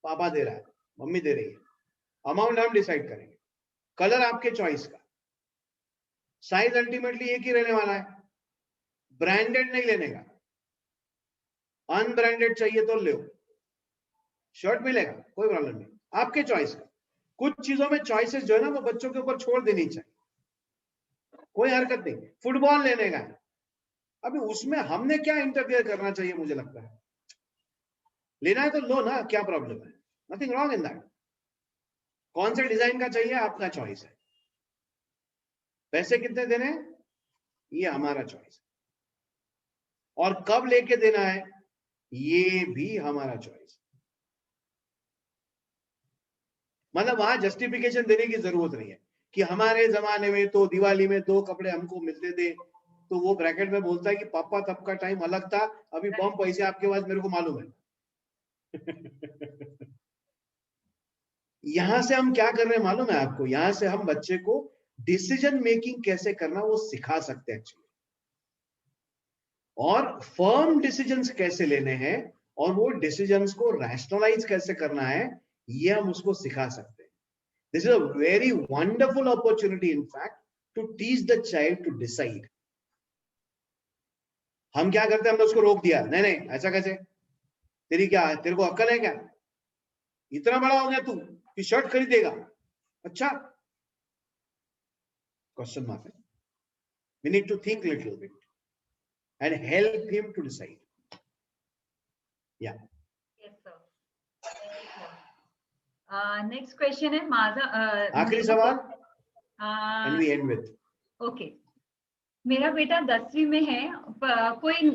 पापा दे रहा है, मम्मी दे रही है. अमाउंट हम डिसाइड करेंगे. कलर आपके चॉइस का. साइज अल्टीमेटली एक ही रहने वाला है. ब्रांडेड नहीं लेने का. अनब्रांडेड चाहिए तो लो, शर्ट मिलेगा, कोई प्रॉब्लम नहीं, आपके चॉइस का. कुछ चीजों में चॉइसेस जो है ना वो बच्चों के ऊपर छोड़ देनी चाहिए. कोई हरकत नहीं. फुटबॉल लेने का है, अभी उसमें हमने क्या इंटरफेयर करना चाहिए? मुझे लगता है लेना है तो लो ना, क्या प्रॉब्लम है? Nothing wrong in that. कौन से डिजाइन का चाहिए आपका चॉइस है. पैसे कितने देने हैं ये हमारा चॉइस है, और कब लेके देना है ये भी हमारा चॉइस। मतलब वहां जस्टिफिकेशन देने की जरूरत नहीं है कि हमारे जमाने में तो दिवाली में 2 कपड़े हमको मिलते थे, तो वो ब्रैकेट में बोलता है कि पापा तब का टाइम अलग था, अभी बम पैसे आपके पास मेरे को मालूम है। यहां से हम क्या कर रहे हैं मालूम है आपको? यहां से हम बच्चे को डिसीजन मेकिंग कैसे करना वो सिखा सकते हैं एक्चुअली, और फर्म डिसीजंस कैसे लेने हैं और वो डिसीजंस को रैशनलाइज कैसे करना है ये हम उसको सिखा सकते हैं। This is a very wonderful opportunity in fact to teach the child to decide. हम क्या करते हैं, हमने उसको रोक दिया, नहीं नहीं ऐसा कैसे, तेरी क्या है, तेरे को अक्ल है क्या, इतना बड़ा हो गया तू कि शर्ट खरीदेगा, अच्छा, क्वेश्चन मार्क है। We need to think little bit and help him to decide. Yeah. Yes, sir. Thank you, sir. Next question है माझा आखिरी सवाल and we uh, end with. Okay, मेरा बेटा 10वीं में है, कोई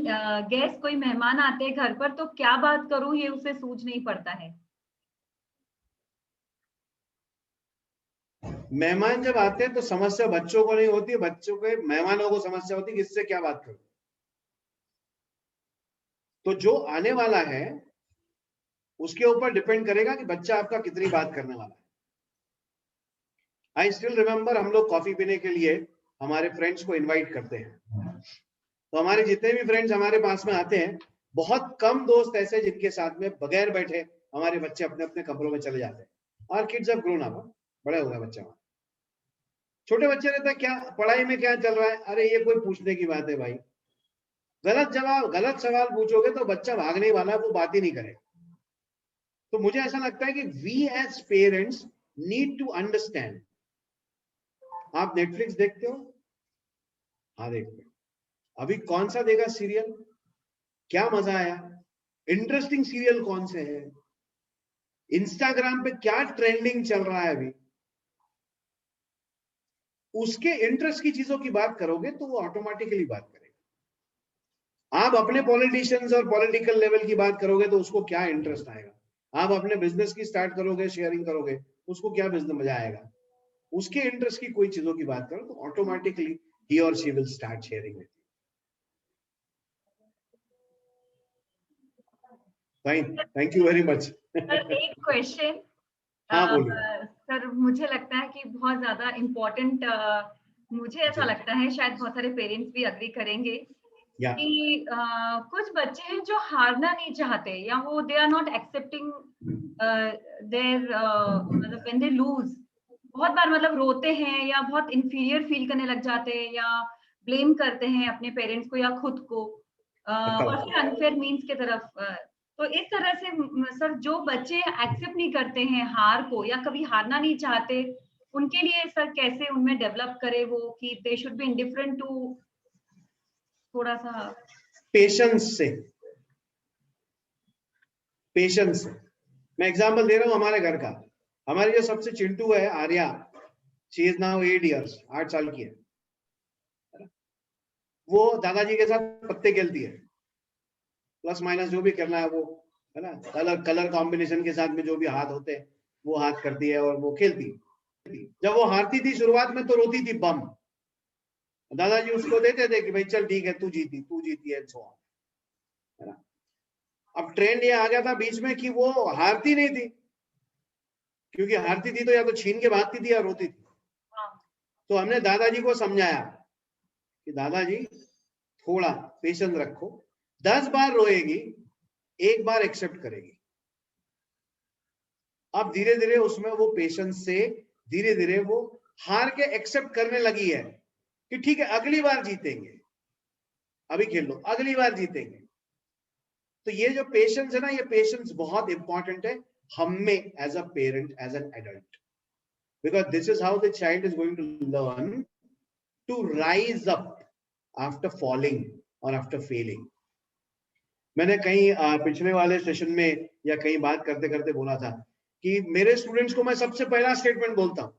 गेस्ट कोई मेहमान आते हैं घर पर तो क्या बात करूं ये उसे सूझ नहीं पड़ता है। मेहमान जब आते हैं तो समस्या बच्चों को नहीं होती है, बच्चों के मेहमानों को समस्या होती है किससे क्या बात करूं। तो जो आने वाला है उसके ऊपर डिपेंड करेगा कि बच्चा आपका कितनी बात करने वाला है। आई स्टिल रिमेम्बर हम लोग कॉफी पीने के लिए हमारे फ्रेंड्स को इनवाइट करते हैं, तो हमारे जितने भी फ्रेंड्स हमारे पास में आते हैं, बहुत कम दोस्त ऐसे जिनके साथ में बगैर बैठे हमारे बच्चे अपने अपने कमरों में चले जाते हैं। और किड्स अब ग्रोन अप, बड़े हो गए बच्चे, छोटे बच्चे रहते हैं, क्या पढ़ाई में क्या चल रहा है, अरे ये कोई पूछने की बात है भाई, गलत सवाल पूछोगे तो बच्चा भागने वाला है, वो बात ही नहीं करेगा। तो मुझे ऐसा लगता है कि we as parents need to understand. आप नेटफ्लिक्स देखते हो? हाँ देखते हो। अभी कौन सा देखा सीरियल, क्या मजा आया, इंटरेस्टिंग सीरियल कौन से हैं, इंस्टाग्राम पे क्या ट्रेंडिंग चल रहा है अभी, उसके इंटरेस्ट की चीजों की बात करोगे तो वो ऑटोमेटिकली बात करेगा। आप अपने पॉलिटिशियंस और पॉलिटिकल लेवल की बात करोगे तो उसको क्या इंटरेस्ट आएगा। आप अपने बिजनेस की स्टार्ट करोगे, शेयरिंग करोगे, उसको क्या बिजनेस मजा आएगा। उसके इंटरेस्ट की कोई चीजों की बात करो तो automatically he or she will start sharing with you. Fine, thank you very much. Sir एक क्वेश्चन, हाँ बोलिए। सर मुझे लगता है कि बहुत ज्यादा इम्पोर्टेंट, मुझे ऐसा लगता है शायद बहुत सारे पेरेंट्स भी अग्री करेंगे कि कुछ बच्चे हैं जो हारना नहीं चाहते, या वो they are not accepting there, मतलब व्हेन दे लूज, बहुत बार मतलब रोते हैं या बहुत इंफीरियर फील करने लग जाते हैं या ब्लेम करते हैं अपने पेरेंट्स को या खुद को, और फिर अनफेयर मीन्स की तरफ। तो इस तरह से सर जो बच्चे एक्सेप्ट नहीं करते हैं हार को या कभी हारना नहीं चाहते, उनके लिए सर कैसे उनमें डेवलप करे वो कि they should be indifferent to, थोड़ा सा पेशेंस से। मैं एग्जांपल दे रहा हूं हमारे घर का। हमारी जो सबसे चिंटू है Arya, she is now 8 years, 8 साल की है। वो दादाजी के साथ पत्ते खेलती है, प्लस माइनस जो भी करना है वो, है ना, कलर कॉम्बिनेशन के साथ में जो भी हाथ होते हैं वो हाथ करती है और वो खेलती है। जब वो हारती थी शुरुआत में तो रोती थी बम, दादाजी उसको देते थे कि भाई चल ठीक है तू जीती है, है ना। अब ट्रेंड ये आ गया था बीच में कि वो हारती नहीं थी, क्योंकि हारती थी तो या तो छीन के भागती थी या रोती थी। तो हमने दादाजी को समझाया कि दादाजी थोड़ा पेशेंस रखो, 10 बार रोएगी, 1 बार एक्सेप्ट करेगी। अब धीरे धीरे उसमें वो पेशेंस से धीरे धीरे वो हार के एक्सेप्ट करने लगी है कि ठीक है अगली बार जीतेंगे, अभी खेल लो, अगली बार जीतेंगे। तो ये जो पेशेंस है ना, ये पेशेंस बहुत इंपॉर्टेंट है हम में as a parent, as an adult, because this is how the child is going to learn to rise up after falling और आफ्टर फेलिंग। मैंने कहीं पिछले वाले सेशन में या कहीं बात करते करते बोला था कि मेरे स्टुडंट्स को मैं सबसे पहला स्टेटमेंट बोलता हूं,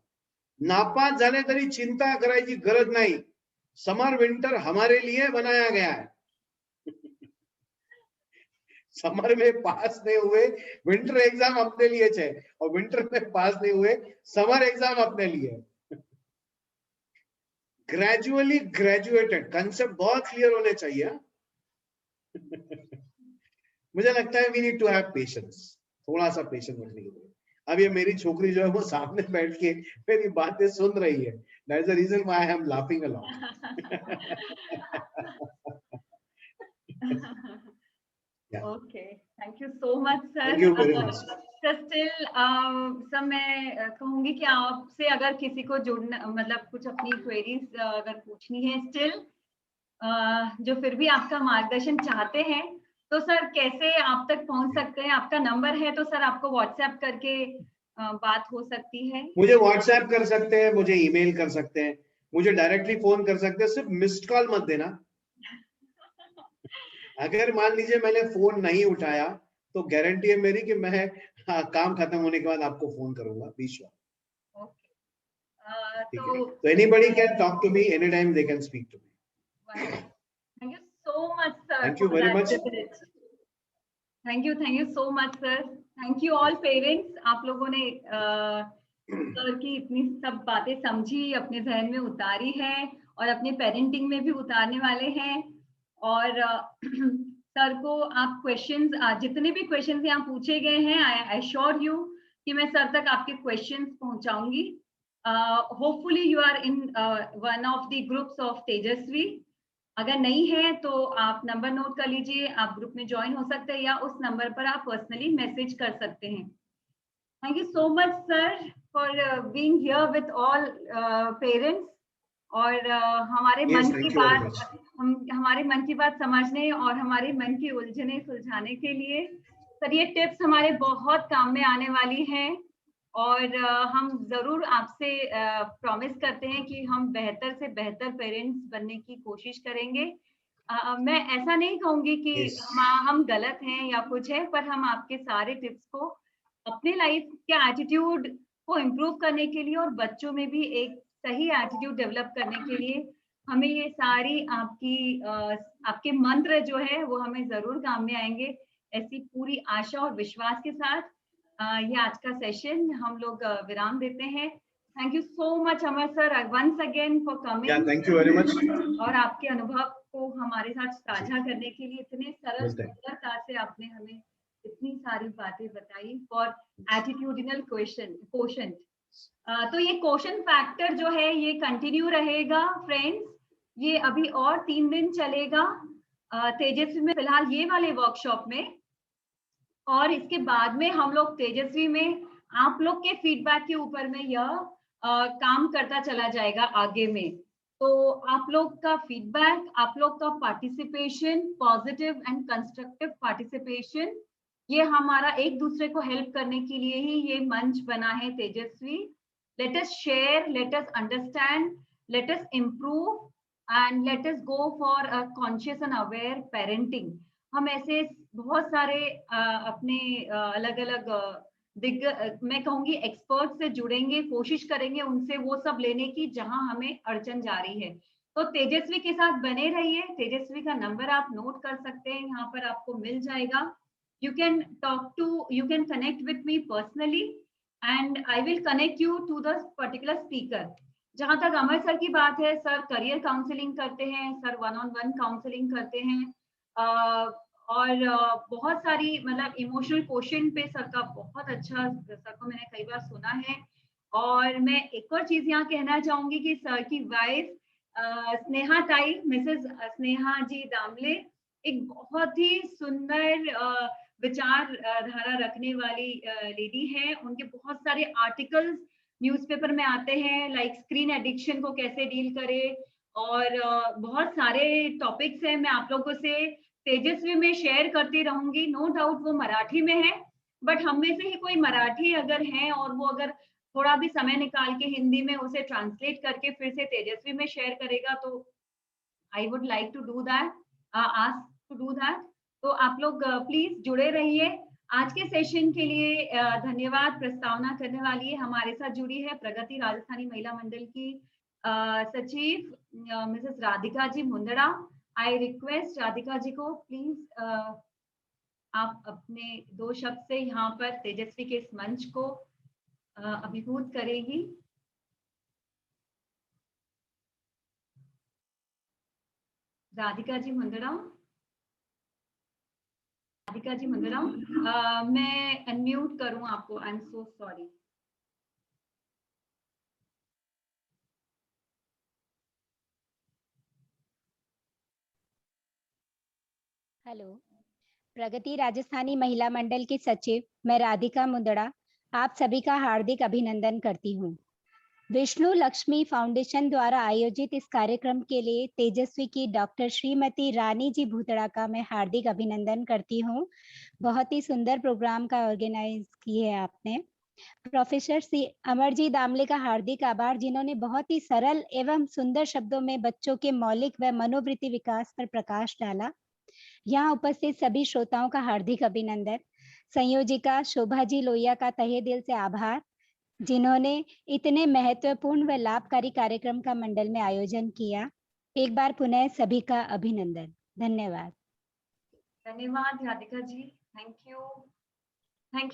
नापास झाले तरी चिंता करायची गरज नाही, समर विंटर हमारे लिए बनाया गया है। समर में पास नहीं हुए विंटर एग्जाम अपने लिए है, और विंटर में पास नहीं हुए समर एग्जाम अपने लिए। ग्रेजुअली ग्रेजुएटेड कंसेप्ट बहुत क्लियर होने चाहिए। मुझे लगता है we need to have patience, थोड़ा सा पेशेंस रखने की जरूरत। अब ये मेरी छोकरी जो है वो सामने बैठ के मेरी बातें सुन रही है, that is the reason why I am laughing a lot. Okay, thank you so much, sir. Thank you very much. Sir, still, sir मैं कहूंगी कि आपसे अगर किसी को जुड़ना, मतलब कुछ अपनी क्वेरीज अगर पूछनी है स्टिल, जो फिर भी आपका मार्गदर्शन चाहते हैं, तो सर कैसे आप तक पहुंच सकते हैं? आपका नंबर है तो सर आपको व्हाट्सएप करके बात हो सकती है। मुझे व्हाट्सएप कर सकते हैं, मुझे ईमेल कर सकते हैं, मुझे डायरेक्टली फोन कर सकते हैं, सिर्फ मिस्ड कॉल मत देना। अगर मान लीजिए मैंने फोन नहीं उठाया तो गारंटी है मेरी कि मैं काम खत्म होने के बाद आपको फोन करूंगा, बी श्योर। तो anybody can talk to me any time, they can speak to me. Thank you so much sir. Thank you very much. Thank you so much sir. Thank you all parents, आप लोगों ने sir की इतनी सब बातें समझी, अपने जहन में उतारी है और अपने पेरेंटिंग में भी उतारने वाले हैं। और सर को आप क्वेश्चंस, जितने भी क्वेश्चंस यहाँ पूछे गए हैं, आई एश्योर यू कि मैं सर तक आपके क्वेश्चंस पहुंचाऊंगी। Hopefully you are in one of the groups of Tejasvi. अगर नहीं है तो आप नंबर नोट कर लीजिए, आप ग्रुप में ज्वाइन हो सकते हैं या उस नंबर पर आप पर्सनली मैसेज कर सकते हैं। Thank you so much sir for being here with all parents, और हमारे मन की बात, हमारे मन की बात समझने और हमारे मन की उलझने सुलझाने के लिए सर ये टिप्स हमारे बहुत काम में आने वाली हैं। और हम जरूर आपसे प्रॉमिस करते हैं कि हम बेहतर से बेहतर पेरेंट्स बनने की कोशिश करेंगे। मैं ऐसा नहीं कहूंगी कि हम गलत हैं या कुछ है, पर हम आपके सारे टिप्स को अपने लाइफ के एटीट्यूड को इम्प्रूव करने के लिए और बच्चों में भी एक सही एटीट्यूड डेवलप करने के लिए हमें ये सारी आपके मंत्र जो है वो हमें जरूर काम में आएंगे, ऐसी पूरी आशा और विश्वास के साथ ये आज का सेशन हम लोग विराम देते हैं। Thank you so much Amar sir once again for coming. Thank you very much. और आपके अनुभव को हमारे साथ साझा करने के लिए इतने सरल सुंदरता से आपने हमें इतनी सारी बातें बताई फॉर एटीट्यूडिनल क्वेश्चन। तो ये क्वेश्चन फैक्टर जो है ये कंटिन्यू रहेगा फ्रेंड्स, ये अभी और 3 दिन चलेगा तेजस्वी में, फिलहाल ये वाले वर्कशॉप में। और इसके बाद में हम लोग तेजस्वी में आप लोग के फीडबैक के ऊपर में यह काम करता चला जाएगा आगे में। तो आप लोग का फीडबैक, आप लोग का participation, positive and constructive participation, ये हमारा एक दूसरे को हेल्प करने के लिए ही ये मंच बना है Tejasvi. Let us share, let us understand, let us improve and let us go for a conscious and aware parenting. हम ऐसे बहुत सारे अपने अलग अलग मैं कहूंगी एक्सपर्ट से जुड़ेंगे, कोशिश करेंगे उनसे वो सब लेने की जहां हमें अड़चन जा रही है। तो तेजस्वी के साथ बने रहिए। तेजस्वी का नंबर आप नोट कर सकते हैं, यहाँ पर आपको मिल जाएगा। You can connect with me personally and I will connect you to the particular speaker. जहां तक अमर सर की बात है, सर करियर काउंसलिंग करते हैं, सर 1-on-1 काउंसलिंग करते हैं और बहुत सारी मतलब इमोशनल क्वेश्चन पे सर का बहुत अच्छा, सर को मैंने कई बार सुना है। और मैं एक और चीज यहाँ कहना चाहूंगी कि सर की वाइफ स्नेहा ताई, मिसेस स्नेहा जी दामले, एक बहुत ही सुंदर विचार धारा रखने वाली लेडी है। उनके बहुत सारे आर्टिकल्स न्यूज़पेपर में आते हैं, लाइक स्क्रीन एडिक्शन को कैसे डील करें, और बहुत सारे टॉपिक्स हैं। मैं आप लोगों से तेजस्वी में शेयर करती रहूंगी। नो डाउट वो मराठी में है, बट हम में से ही कोई मराठी अगर है और वो अगर थोड़ा भी समय निकाल के हिंदी में उसे ट्रांसलेट करके फिर से तेजस्वी में शेयर करेगा तो I would like to do that, ask to do that. तो आप लोग प्लीज जुड़े रहिए। आज के सेशन के लिए धन्यवाद। प्रस्तावना करने वाली है, हमारे साथ जुड़ी है प्रगति राजस्थानी महिला मंडल की सचिव Mrs Radhika ji Mundra, I request Radhika ji को प्लीज आप अपने 2 शब्द से यहाँ पर तेजस्वी के इस मंच को अभिभूत करेगी। राधिका जी मुंदड़ा, मैं अनम्यूट करूं आपको, I am so sorry. Hello, Pragati Rajasthani Mahila मंडल की सचिव मैं राधिका मुंदड़ा आप सभी का हार्दिक अभिनंदन करती हूँ। विष्णु लक्ष्मी फाउंडेशन द्वारा आयोजित इस कार्यक्रम के लिए तेजस्वी की डॉक्टर श्रीमती रानी जी भूतड़ा का मैं हार्दिक अभिनंदन करती हूँ। बहुत ही सुंदर प्रोग्राम का ऑर्गेनाइज किए है आपने। प्रोफेसर सी अमरजी दामले का हार्दिक आभार, जिन्होंने बहुत ही सरल एवं सुंदर शब्दों में बच्चों के मौलिक व मनोवृत्ति विकास पर प्रकाश डाला। यहाँ उपस्थित सभी श्रोताओं का हार्दिक अभिनंदन। संयोजिका शोभा जी लोहिया का तहे दिल से आभार, जिन्होंने इतने महत्वपूर्ण व लाभकारी कार्यक्रम का मंडल में आयोजन किया। एक बार पुनः सभी का अभिनंदन। धन्यवाद। धन्यवाद Radhika ji, thank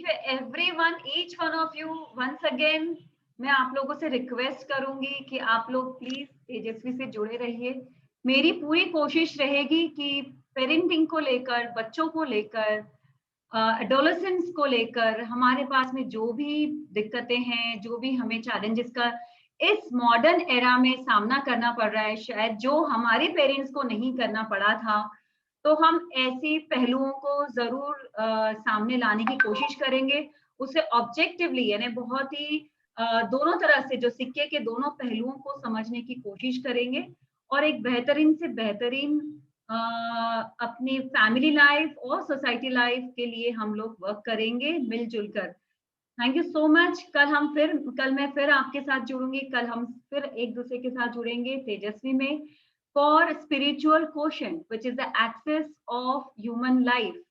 you everyone, each one of you. Once again मैं आप लोगों से रिक्वेस्ट करूंगी कि आप लोग प्लीज तेजस्वी से जुड़े रहिए। मेरी पूरी कोशिश रहेगी कि पेरेंटिंग को लेकर, बच्चों को लेकर, एडोलेसेंट्स को लेकर हमारे पास में जो भी दिक्कतें हैं, जो भी हमें चैलेंजेस का इस मॉडर्न एरा में सामना करना पड़ रहा है, शायद जो हमारे पेरेंट्स को नहीं करना पड़ा था, तो हम ऐसी पहलुओं को जरूर सामने लाने की कोशिश करेंगे। उसे ऑब्जेक्टिवली यानी बहुत ही दोनों तरह से, जो सिक्के के दोनों पहलुओं को समझने की कोशिश करेंगे और एक बेहतरीन से बेहतरीन अपनी फैमिली लाइफ और सोसाइटी लाइफ के लिए हम लोग वर्क करेंगे मिलजुल कर। Thank you so much. कल मैं फिर आपके साथ जुड़ूंगी। कल हम फिर एक दूसरे के साथ जुड़ेंगे तेजस्वी में for spiritual quotient which is the access of human life.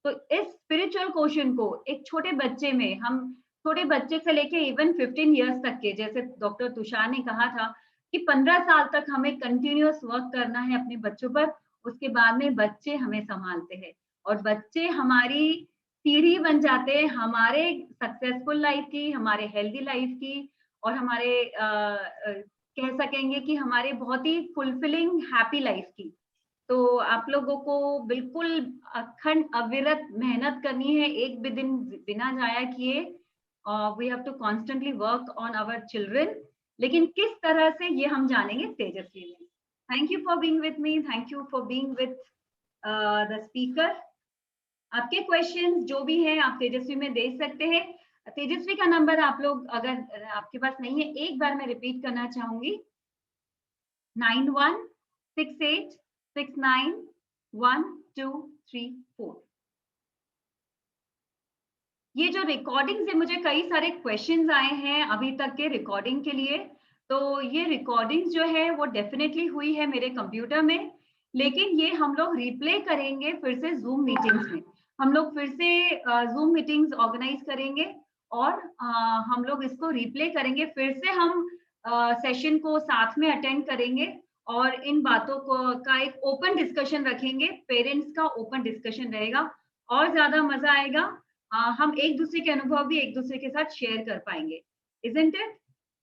तो इस स्पिरिचुअल क्वोशंट को एक छोटे बच्चे में, हम छोटे बच्चे से लेके इवन 15 इयर्स तक के, जैसे डॉक्टर तुषार ने कहा था कि 15 साल तक हमें कंटिन्यूअस वर्क करना है अपने बच्चों पर, उसके बाद में बच्चे हमें संभालते हैं और बच्चे हमारी सीढ़ी बन जाते हैं हमारे सक्सेसफुल लाइफ की, हमारे हेल्दी लाइफ की, और हमारे कह सकेंगे कि हमारे बहुत ही फुलफिलिंग हैप्पी लाइफ की। तो आप लोगों को बिल्कुल अखंड अविरत मेहनत करनी है, एक भी दिन बिना जाया किए। We have to constantly work on our children. लेकिन किस तरह से, ये हम जानेंगे तेजस्वी में। Thank you for being with me, thank you for being with the speaker. आपके क्वेश्चंस जो भी हैं आप तेजस्वी में दे सकते हैं। तेजस्वी का नंबर आप लोग अगर आपके पास नहीं है, एक बार मैं रिपीट करना चाहूंगी, 9168691234। ये जो रिकॉर्डिंग से मुझे कई सारे क्वेश्चंस आए हैं अभी तक के रिकॉर्डिंग के लिए, तो ये रिकॉर्डिंग जो है वो डेफिनेटली हुई है मेरे कंप्यूटर में, लेकिन ये हम लोग रिप्ले करेंगे फिर से जूम मीटिंग्स में। हम लोग फिर से जूम मीटिंग्स ऑर्गेनाइज करेंगे और हम लोग इसको रिप्ले करेंगे, फिर से हम सेशन को साथ में अटेंड करेंगे और इन बातों को का एक ओपन डिस्कशन रखेंगे। पेरेंट्स का ओपन डिस्कशन रहेगा और ज्यादा मजा आएगा। हम एक दूसरे के अनुभव भी एक दूसरे के साथ शेयर कर पाएंगे, isn't it?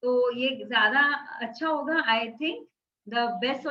तो ये ज्यादा अच्छा होगा। I think the best